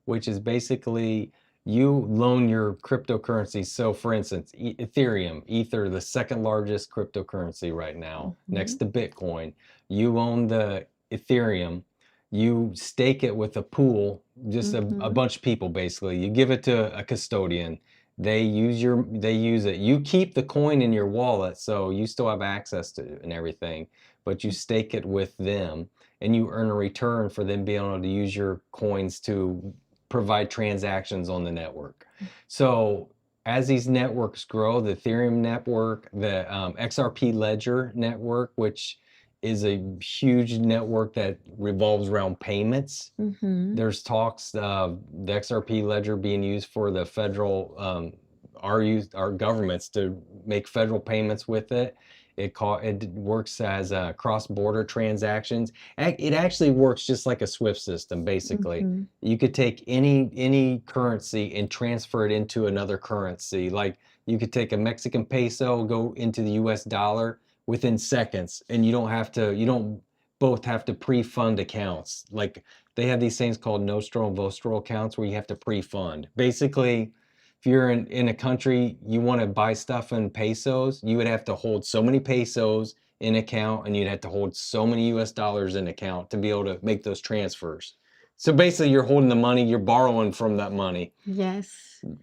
which is basically you loan your cryptocurrency. So for instance, Ethereum, Ether, the second largest cryptocurrency right now, next to Bitcoin. You own the Ethereum, you stake it with a pool, just a bunch of people basically. You give it to a custodian. They use it. You keep the coin in your wallet, so you still have access to it and everything, but you stake it with them and you earn a return for them being able to use your coins to provide transactions on the network. So as these networks grow, the Ethereum network, the XRP Ledger network, which is a huge network that revolves around payments. There's talks of the XRP Ledger being used for the federal, our governments to make federal payments with it. It works as cross-border transactions. It actually works just like a SWIFT system, basically. You could take any currency and transfer it into another currency. Like you could take a Mexican peso, go into the US dollar within seconds, and you don't both have to pre-fund accounts. Like they have these things called nostro and vostro accounts where you have to pre-fund. Basically, if you're in a country, you want to buy stuff in pesos, you would have to hold so many pesos in account, and you'd have to hold so many US dollars in account to be able to make those transfers. So basically, you're holding the money, you're borrowing from that money. Yes.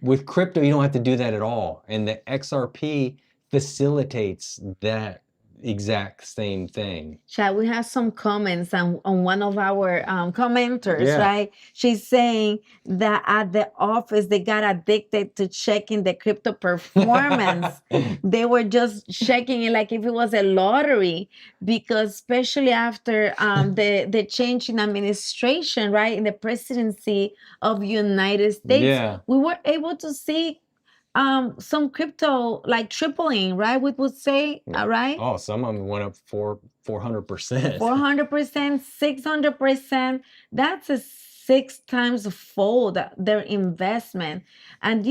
With crypto, you don't have to do that at all. And the XRP facilitates that exact same thing. Chad, we have some comments on one of our commenters, Yeah. right? She's saying that at the office, they got addicted to checking the crypto performance. They were just checking it like if it was a lottery, because especially after the change in administration, right, in the presidency of United States, Yeah. we were able to see some crypto like tripling, right? We would say, right? Oh, some of them went up 400%. 400%, 600%. That's a 6 times fold their investment. And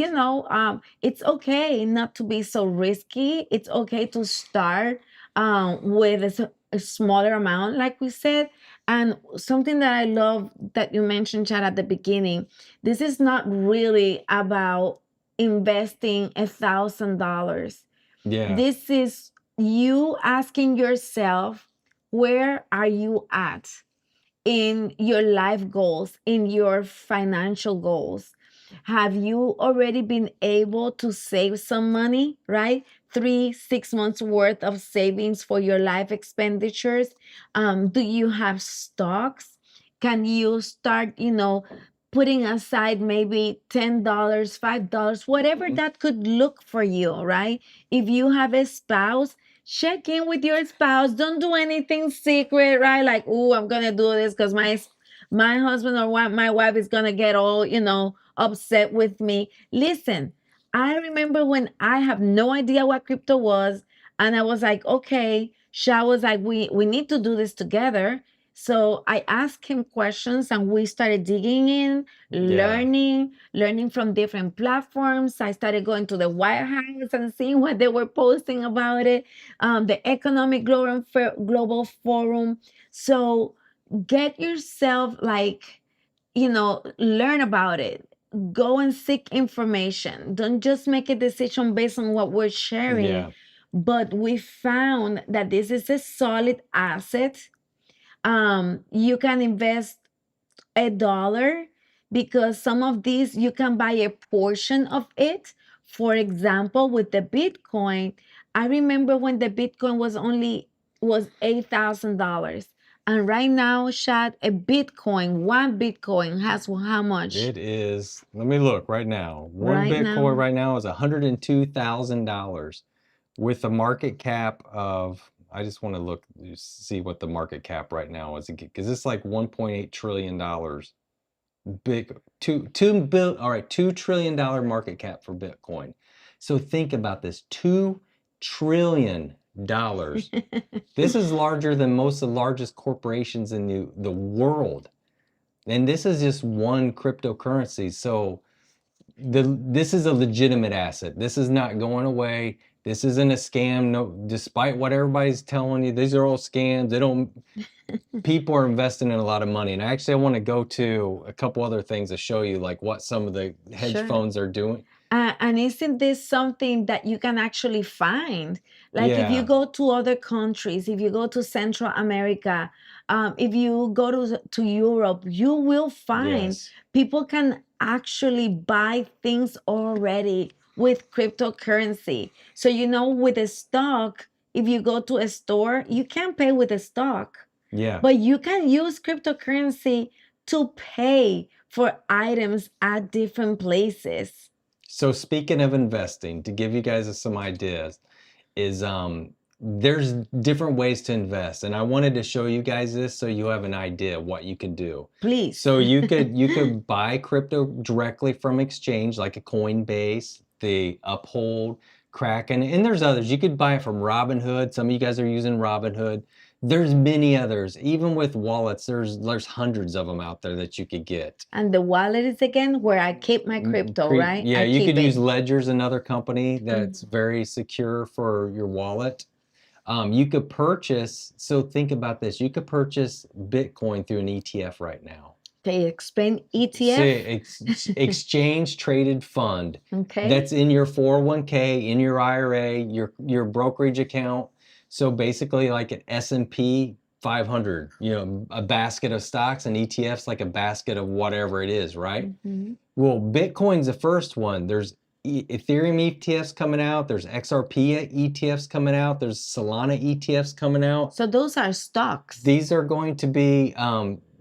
it's okay not to be so risky. It's okay to start with a smaller amount, like we said. And something that I love that you mentioned, Chad, at the beginning, this is not really about investing $1,000. Yeah. This is you asking yourself, where are you at in your life goals, in your financial goals? Have you already been able to save some money, right? 3, 6 months worth of savings for your life expenditures? Do you have stocks? Can you start, putting aside maybe $10, $5, whatever that could look for you, right? If you have a spouse, check in with your spouse. Don't do anything secret, right? Like, oh, I'm gonna do this because my husband or my wife is gonna get all upset with me. Listen, I remember when I have no idea what crypto was, and I was like, okay. Sha was like, we need to do this together. So I asked him questions, and we started digging in, learning from different platforms. I started going to the White House and seeing what they were posting about it, the Economic Global Forum. So get yourself learn about it. Go and seek information. Don't just make a decision based on what we're sharing. Yeah. But we found that this is a solid asset. You can invest $1. because some of these you can buy a portion of it. For example, with the Bitcoin, I remember when the Bitcoin was $8,000. And right now, Shad, one Bitcoin has how much? It is, let me look right now. One Right Bitcoin now, right now is $102,000 with a market cap of, I just want to look, see what the market cap right now is, because it's like $1.8 trillion. Big, all right, $2 trillion market cap for Bitcoin. So think about this, $2 trillion. This is larger than most of the largest corporations in the world. And this is just one cryptocurrency. So this is a legitimate asset. This is not going away. This isn't a scam. No, despite what everybody's telling you, these are all scams. They don't. People are investing in a lot of money. And actually, I want to go to a couple other things to show you, like what some of the hedge sure. funds are doing. And isn't this something that you can actually find? Like if you Yeah. go to other countries, if you go to Central America, if you go to Europe, you will find Yes. people can actually buy things already with cryptocurrency. So, with a stock, if you go to a store, you can't pay with a stock, Yeah. but you can use cryptocurrency to pay for items at different places. So speaking of investing, to give you guys some ideas, is there's different ways to invest, and I wanted to show you guys this so you have an idea of what you can do. Please. So you could buy crypto directly from exchange, like a Coinbase, the Uphold, Kraken, and there's others. You could buy it from Robinhood. Some of you guys are using Robinhood. There's many others. Even with wallets, there's hundreds of them out there that you could get. And the wallet is again where I keep my crypto, right? Yeah, I you keep could it. use Ledger's another company that's very secure for your wallet. You could purchase, so think about this, you could purchase Bitcoin through an ETF right now. Okay, explain Say ETF. exchange traded fund Okay. that's in your 401k, in your IRA, your brokerage account. So basically like an S&P 500, a basket of stocks, and ETFs like a basket of whatever it is, right? Mhm. Well, Bitcoin's the first one. There's Ethereum ETFs coming out. There's XRP ETFs coming out. There's Solana ETFs coming out. So those are stocks. These are going to be,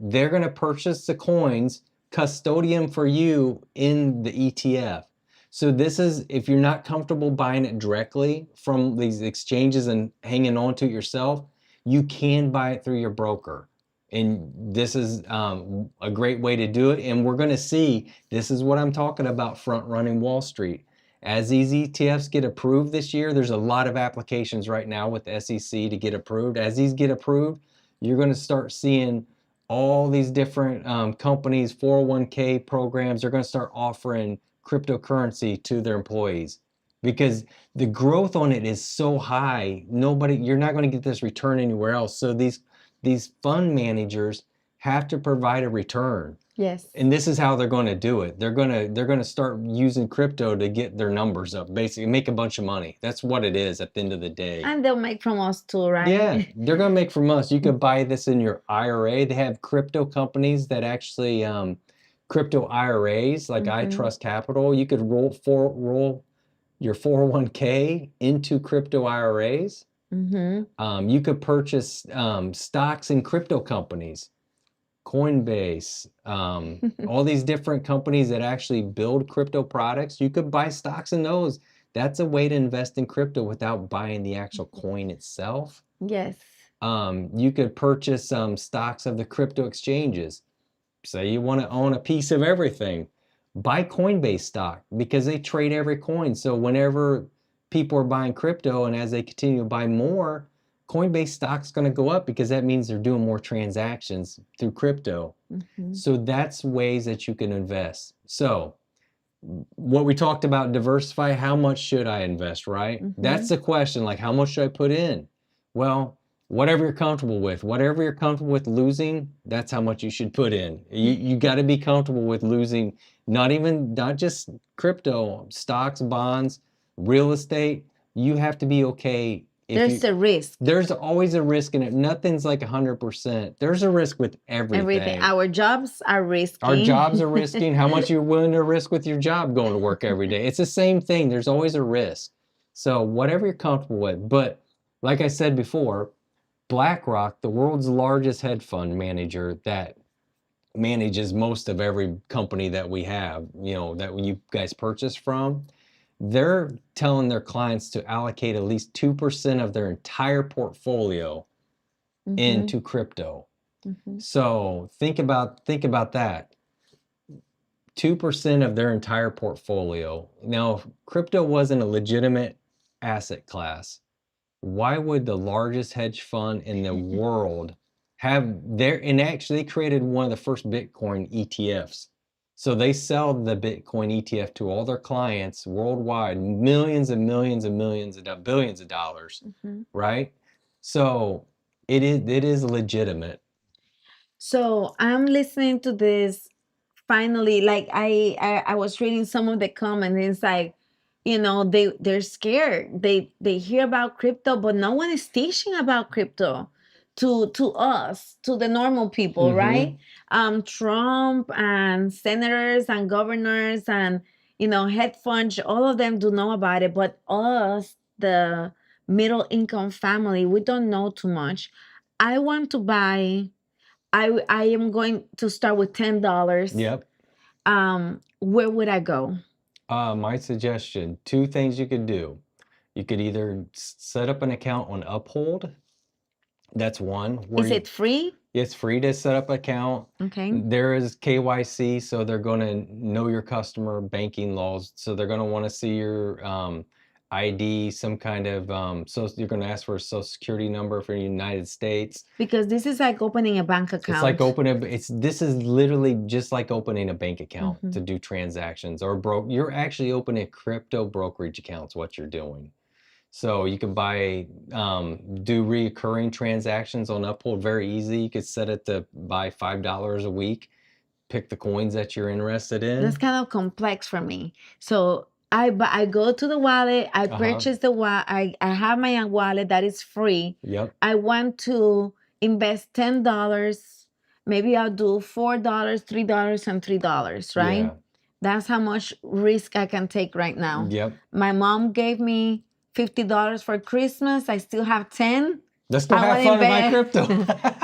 they're going to purchase the coins, custodian for you in the ETF. So this is, if you're not comfortable buying it directly from these exchanges and hanging on to it yourself, you can buy it through your broker. And this is a great way to do it. And we're going to see, this is what I'm talking about, front running Wall Street. As these ETFs get approved this year, there's a lot of applications right now with the SEC to get approved. As these get approved, you're going to start seeing all these different companies, 401k programs, they're going to start offering cryptocurrency to their employees, because the growth on it is so high. You're not going to get this return anywhere else. So these fund managers have to provide a return. Yes. And this is how they're going to do it. They're going to start using crypto to get their numbers up, basically make a bunch of money. That's what it is at the end of the day. And they'll make from us too, right? Yeah, they're going to make from us. You could buy this in your IRA. They have crypto companies that actually crypto IRAs, like I Trust Capital. You could roll your 401k into crypto IRAs. You could purchase stocks in crypto companies, Coinbase, all these different companies that actually build crypto products. You could buy stocks in those. That's a way to invest in crypto without buying the actual coin itself. Yes. You could purchase stocks of the crypto exchanges. Say you want to own a piece of everything, buy Coinbase stock, because they trade every coin. So whenever people are buying crypto, and as they continue to buy more, Coinbase stock's going to go up, because that means they're doing more transactions through crypto. So that's ways that you can invest. So what we talked about, diversify, how much should I invest, right? That's the question, like how much should I put in? Well, whatever you're comfortable with. Whatever you're comfortable with losing, that's how much you should put in. You got to be comfortable with losing, not just crypto, stocks, bonds, real estate. You have to be okay There's a risk. There's always a risk in it. Nothing's like 100%. There's a risk with everything. Our jobs are risky. Our jobs are risking. How much you're willing to risk with your job going to work every day. It's the same thing. There's always a risk. So whatever you're comfortable with. But like I said before, BlackRock, the world's largest hedge fund manager that manages most of every company that we have, that you guys purchase from, they're telling their clients to allocate at least 2% of their entire portfolio into crypto. So think about that. 2% of their entire portfolio. Now, if crypto wasn't a legitimate asset class, why would the largest hedge fund in the world and actually created one of the first Bitcoin ETFs. So they sell the Bitcoin ETF to all their clients worldwide, millions and millions and millions of billions of dollars, right? So it is legitimate. So I'm listening to this finally, like I was reading some of the comments, and it's like, they're scared. They hear about crypto, but no one is teaching about crypto to us, to the normal people, right? Trump and senators and governors and hedge funds, all of them do know about it, but us, the middle income family, we don't know too much. I want to buy. I am going to start with $10. Yep. Where would I go? My suggestion, 2 things you could do. You could either set up an account on Uphold. That's one. Is it free? It's free to set up an account. Okay. There is KYC, so they're going to know your customer banking laws. So they're going to want to see your ID, some kind of, so you're going to ask for a social security number for the United States. Because this is like opening a bank account. It's like this is literally just like opening a bank account to do transactions you're actually opening crypto brokerage accounts, what you're doing. So you can do recurring transactions on Uphold very easy. You could set it to buy $5 a week, pick the coins that you're interested in. That's kind of complex for me. So I go to the wallet, I purchase the wallet, I have my wallet that is free. Yep. I want to invest $10. Maybe I'll do $4, $3, and $3, right? Yeah. That's how much risk I can take right now. Yep. My mom gave me $50 for Christmas. I still have 10. Let's go have fun and buy crypto.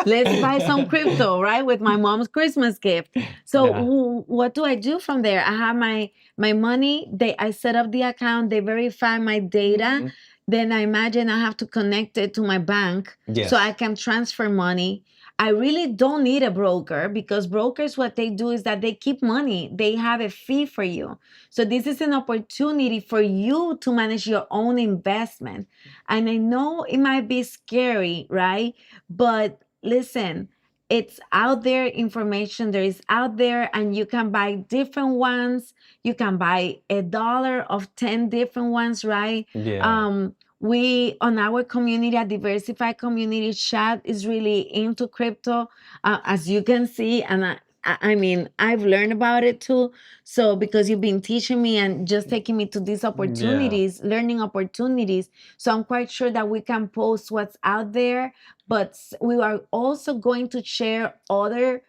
Let's buy some crypto, right? With my mom's Christmas gift. So what do I do from there? I have my money. I set up the account. They verify my data. Then I imagine I have to connect it to my bank so I can transfer money. I really don't need a broker, because brokers, what they do is that they keep money. They have a fee for you. So this is an opportunity for you to manage your own investment. And I know it might be scary, right? But listen, it's out there, information there is out there, and you can buy different ones. You can buy $1 of 10 different ones, right? Yeah. We, on our community, at Diversify community chat, is really into crypto, as you can see. And I mean, I've learned about it too. So because you've been teaching me and just taking me to these opportunities, learning opportunities. So I'm quite sure that we can post what's out there, but we are also going to share other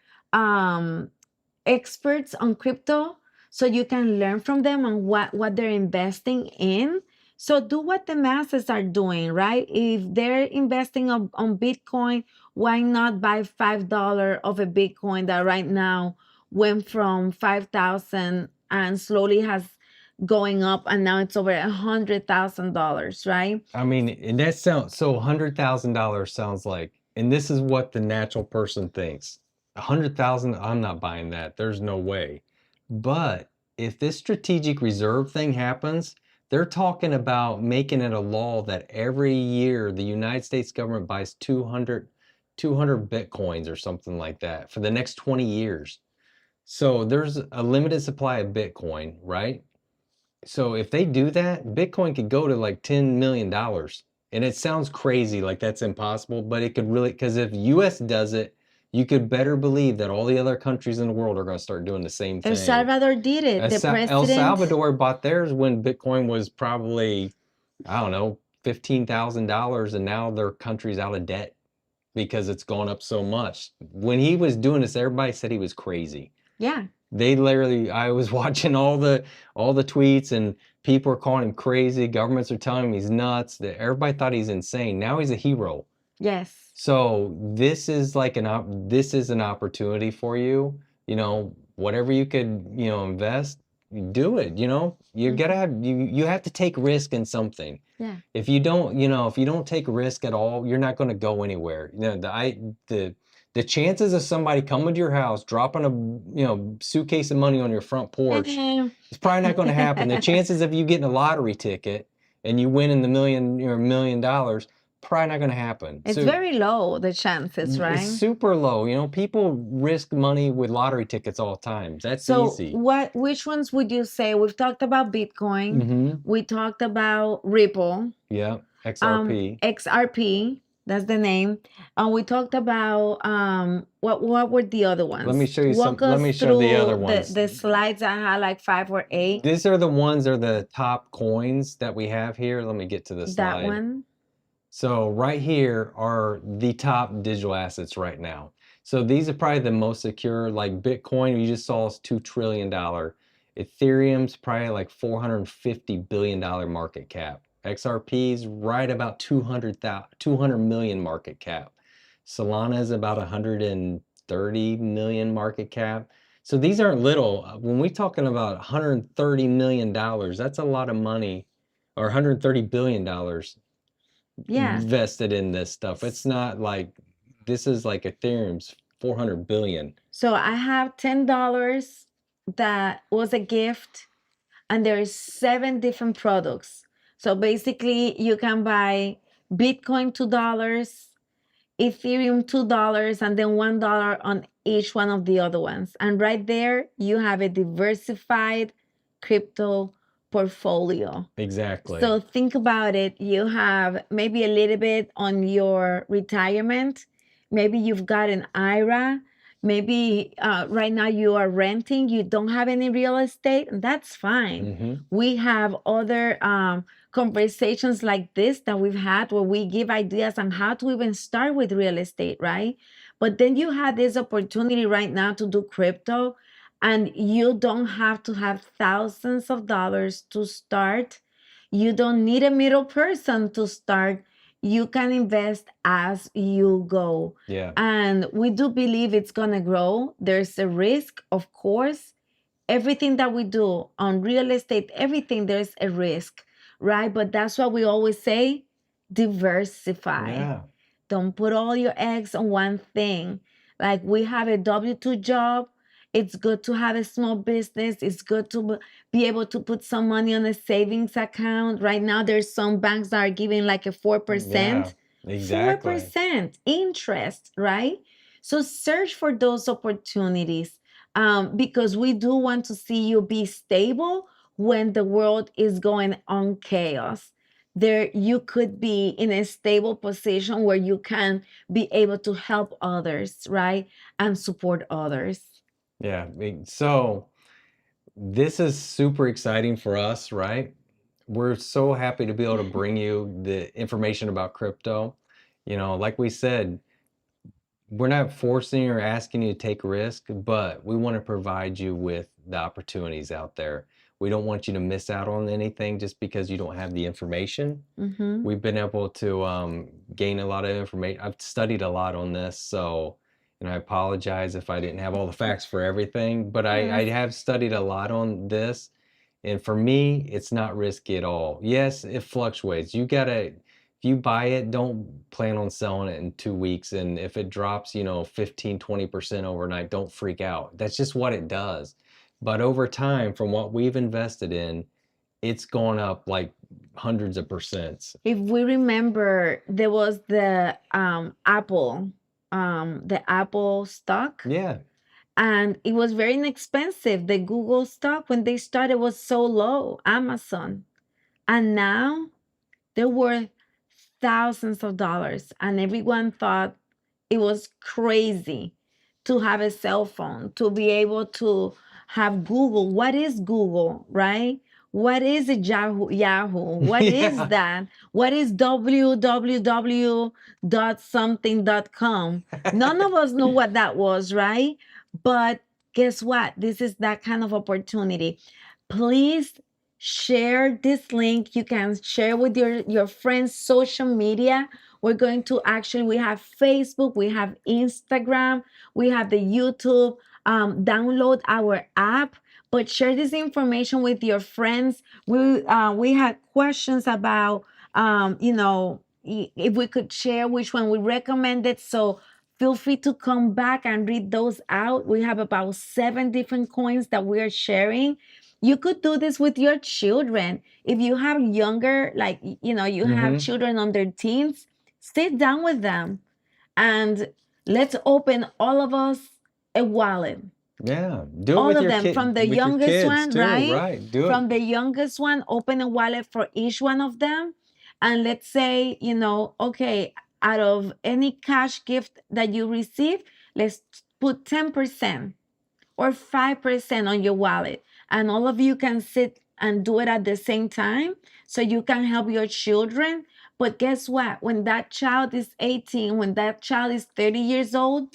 experts on crypto, so you can learn from them on what they're investing in. So do what the masses are doing, right? If they're investing on Bitcoin, why not buy $5 of a Bitcoin that right now went from 5,000 and slowly has going up, and now it's over $100,000, right? I mean, and that sounds so $100,000 sounds like, and this is what the natural person thinks. 100,000, I'm not buying that. There's no way. But if this strategic reserve thing happens, they're talking about making it a law that every year the United States government buys 200 Bitcoins or something like that for the next 20 years. So there's a limited supply of Bitcoin, right? So if they do that, Bitcoin could go to like $10 million. And it sounds crazy, like that's impossible, but it could really, because if US does it, you could better believe that all the other countries in the world are going to start doing the same thing. El Salvador did it. El Salvador bought theirs when Bitcoin was probably, I don't know, $15,000 and now their country's out of debt because it's gone up so much. When he was doing this, everybody said he was crazy. Yeah. They literally, I was watching all the tweets and people are calling him crazy. Governments are telling him he's nuts. That everybody thought he's insane. Now he's a hero. Yes. So this is like this is an opportunity for you. You know, whatever you could, you know, invest, do it. You know, you gotta have you have to take risk in something. Yeah. If you don't, you know, if you don't take risk at all, you're not going to go anywhere. You know, the chances of somebody coming to your house, dropping a, you know, suitcase of money on your front porch, it's probably not going to happen. The chances of you getting a lottery ticket and you winning the $1 million, probably not going to happen. It's very low, the chances, right? It's super low. You know, people risk money with lottery tickets all the time. That's easy. So which ones would you say? We've talked about Bitcoin. We talked about Ripple. Yeah, XRP. XRP, that's the name. And we talked about what were the other ones? Let me show you Let me show the other ones. The slides I had like 5 or 8. These are the ones are the top coins that we have here. Let me get to this slide. That one. So right here are the top digital assets right now. So these are probably the most secure, like Bitcoin, you just saw is $2 trillion. Ethereum's probably like $450 billion market cap. XRP's right about 200 million market cap. Solana is about 130 million market cap. So these aren't little. When we're talking about $130 million, that's a lot of money, or $130 billion invested in this stuff. It's not like, this is like Ethereum's 400 billion. So I have $10 that was a gift, and there is 7 different products. So basically you can buy Bitcoin $2, Ethereum $2, and then $1 on each one of the other ones. And right there you have a diversified crypto portfolio. Exactly. So think about it. You have maybe a little bit on your retirement. Maybe you've got an IRA. Maybe right now you are renting. You don't have any real estate. That's fine. We have other conversations like this that we've had where we give ideas on how to even start with real estate, right? But then you have this opportunity right now to do crypto, and you don't have to have thousands of dollars to start. You don't need a middle person to start. You can invest as you go. Yeah. And we do believe it's going to grow. There's a risk, of course. Everything that we do on real estate, everything, there's a risk, right? But that's what we always say, diversify. Yeah. Don't put all your eggs on one thing. Like, we have a W-2 job. It's good to have a small business. It's good to be able to put some money on a savings account. Right now, there's some banks that are giving like a 4%. Yeah, exactly. 4% interest, right? So search for those opportunities, because we do want to see you be stable when the world is going on chaos. There, you could be in a stable position where you can be able to help others, right? And support others. Yeah. So this is super exciting for us, right? We're so happy to be able to bring you the information about crypto. You know, like we said, we're not forcing or asking you to take risk, but we want to provide you with the opportunities out there. We don't want you to miss out on anything just because you don't have the information. We've been able to gain a lot of information. I've studied a lot on this, so I apologize if I didn't have all the facts for everything, but I have studied a lot on this. And for me, it's not risky at all. Yes, it fluctuates. If you buy it, don't plan on selling it in 2 weeks. And if it drops, 15, 20% overnight, don't freak out. That's just what it does. But over time, from what we've invested in, it's gone up like hundreds of percents. If we remember, there was the Apple stock. Yeah. And it was very inexpensive. The Google stock, when they started, was so low. Amazon. And now they're worth thousands of dollars. And everyone thought it was crazy to have a cell phone, to be able to have Google. What is Google, right? What is it, Yahoo? What is Yeah. that? What is www.something.com? None of us know what that was, right? But guess what? This is that kind of opportunity. Please share this link. You can share with your friends' social media. We're going to actually, we have Facebook, we have Instagram, we have the YouTube. Download our app, but share this information with your friends. We had questions about, if we could share which one we recommended. So feel free to come back and read those out. We have about 7 different coins that we are sharing. You could do this with your children. If you have younger, like, you have Hmm. children under teens, sit down with them and let's open all of us a wallet. Yeah. Do it All with of your them, kid, from the with your youngest kids one, too, right? right? Do it. From the youngest one, open a wallet for each one of them. And let's say, okay, out of any cash gift that you receive, let's put 10% or 5% on your wallet. And all of you can sit and do it at the same time so you can help your children. But guess what? When that child is 18, when that child is 30 years old,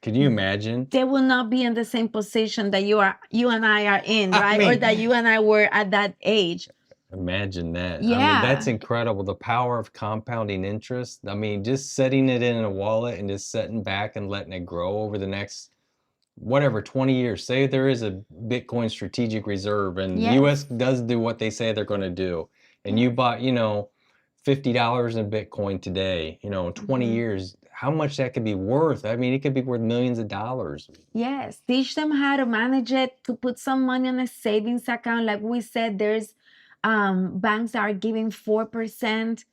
Can you imagine? they will not be in the same position that you and I are in, I right? Or mean, that you and I were at that age. imagine that. I mean, that's Yeah. incredible. The power of compounding interest. I mean, just setting it in a wallet and just sitting back and letting it grow over the next whatever 20 years. Say there is a Bitcoin strategic reserve and the Yes. US does do what they say they're going to do. And Yes. you bought, $50 in Bitcoin today, 20 Mhm. years, how much that could be worth? I mean, it could be worth millions of dollars. Yes. Teach them how to manage it, to put some money on a savings account. Like we said, there's banks that are giving 4%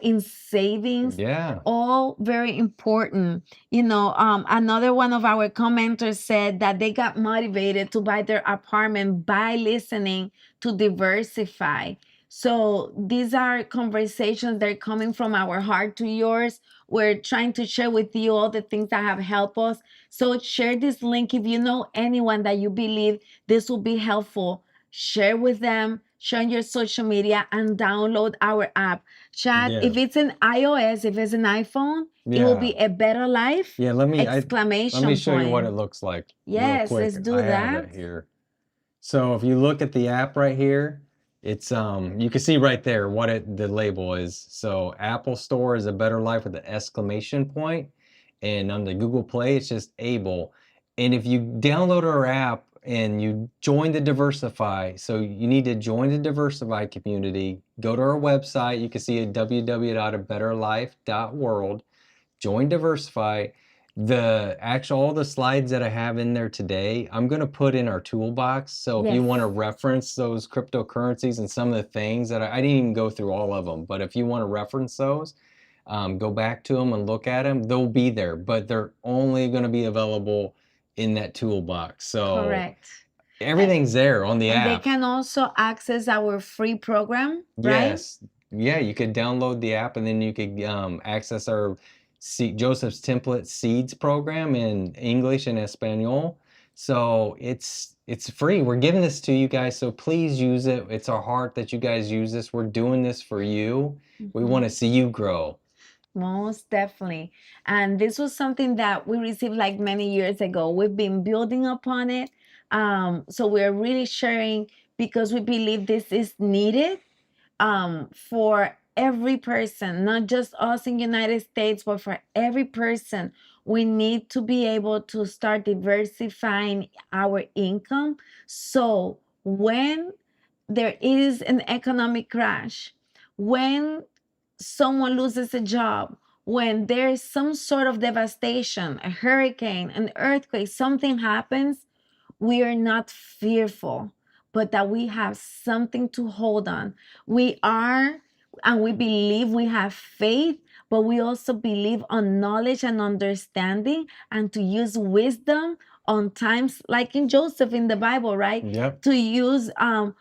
in savings. Yeah. All very important. Another one of our commenters said that they got motivated to buy their apartment by listening to Diversify. So these are conversations that are coming from our heart to yours. We're trying to share with you all the things that have helped us. So share this link if you know anyone that you believe this will be helpful. Share with them, share on your social media, and download our app. Chad, Yeah. if it's an iOS, if it's an iPhone, it will Yeah. be a better life! Yeah, let me Exclamation show you what it point. looks like real Yes, quick. let's I do have that. it here. So if you look at the app right here, it's you can see right there what the label is. So Apple Store is a better life with the exclamation point, and on the Google Play it's just able. And if you download our app and you join the Diversify, so you need to join the Diversify community, go to our website, you can see at www.abetterlife.world, join Diversify. All the slides that I have in there today, I'm going to put in our toolbox. So if you want to Yes. reference those cryptocurrencies and some of the things that I didn't even go through all of them, but if you want to reference those, go back to them and look at them. They'll be there, but they're only going to be available in that toolbox. So Correct. everything's there on the And they app. can also access our free program, right? Yes. Yeah, you could download the app and then you could access our Joseph's Template Seeds program in English and Espanol. So it's free. We're giving this to you guys, so please use it. It's our heart that you guys use this. We're doing this for you. We want to see you grow. Most definitely. And this was something that we received like many years ago. We've been building upon it. So we're really sharing because we believe this is needed for every person, not just us in United States, but for every person. We need to be able to start diversifying our income. So when there is an economic crash, when someone loses a job, when there's some sort of devastation, a hurricane, an earthquake, something happens, we are not fearful, but that we have something to hold on. We are, and we believe we have faith, but we also believe on knowledge and understanding and to use wisdom on times like in Joseph in the Bible, right? Yep. To use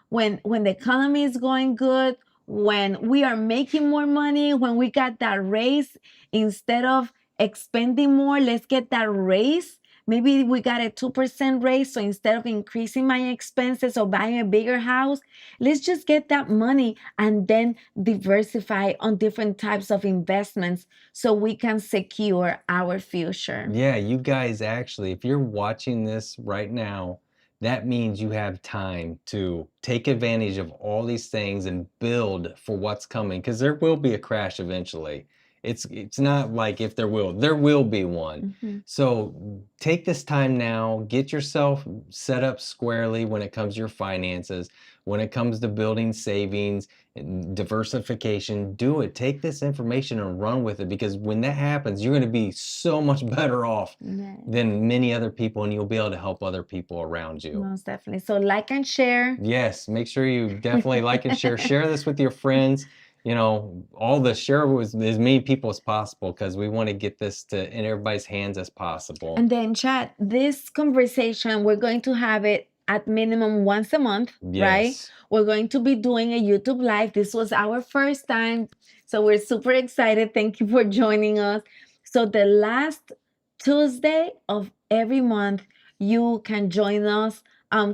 when the economy is going good, when we are making more money, when we got that raise, instead of expending more, let's get that raise maybe we got a 2% raise. So instead of increasing my expenses or buying a bigger house, let's just get that money and then diversify on different types of investments so we can secure our future. Yeah, you guys actually, if you're watching this right now, that means you have time to take advantage of all these things and build for what's coming, because there will be a crash eventually. It's not like if there will be one. Mhm. So take this time now, get yourself set up squarely when it comes to your finances, when it comes to building savings and diversification. Do it. Take this information and run with it, because when that happens, you're going to be so much better off Yes. than many other people, and you'll be able to help other people around you. Most definitely. So like and share. Yes, make sure you definitely like and share. Share this with your friends. You know, share with as many people as possible, because we want to get this in everybody's hands as possible. And then chat, this conversation, we're going to have it at minimum once a month, right? Yes. We're going to be doing a YouTube live. This was our first time, so we're super excited. Thank you for joining us. So the last Tuesday of every month, you can join us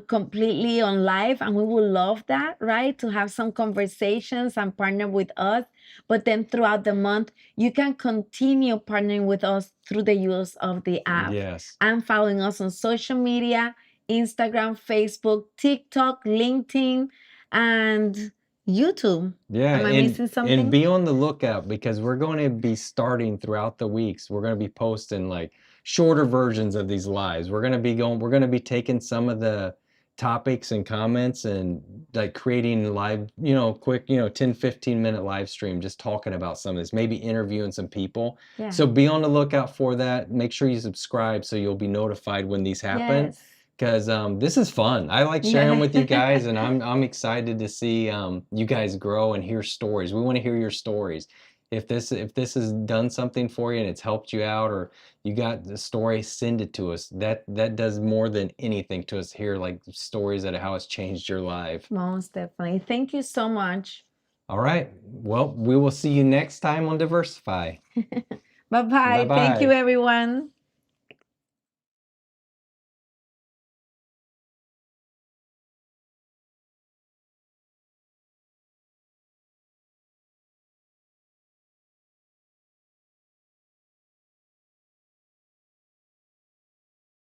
completely on live, and we would love that, right? To have some conversations and partner with us. But then throughout the month, you can continue partnering with us through the use of the app. Yes. And following us on social media, Instagram, Facebook, TikTok, LinkedIn, and YouTube. Yeah, Am I missing something? and be on the lookout, because we're going to be starting throughout the weeks. We're going to be posting like shorter versions of these lives. We're going to be taking some of the topics and comments and like creating live, quick, 10, 15-minute live stream, just talking about some of this, maybe interviewing some people. Yeah. So be on the lookout for that. Make sure you subscribe so you'll be notified when these happen. Yes. Because this is fun. I like sharing with you guys, and I'm excited to see you guys grow and hear stories. We want to hear your stories. If this has done something for you and it's helped you out, or you got the story, send it to us. That does more than anything to us. Hear like stories of how it's changed your life. Most definitely. Thank you so much. All right. Well, we will see you next time on Diversify. Bye-bye. Thank you, Bye-bye. everyone.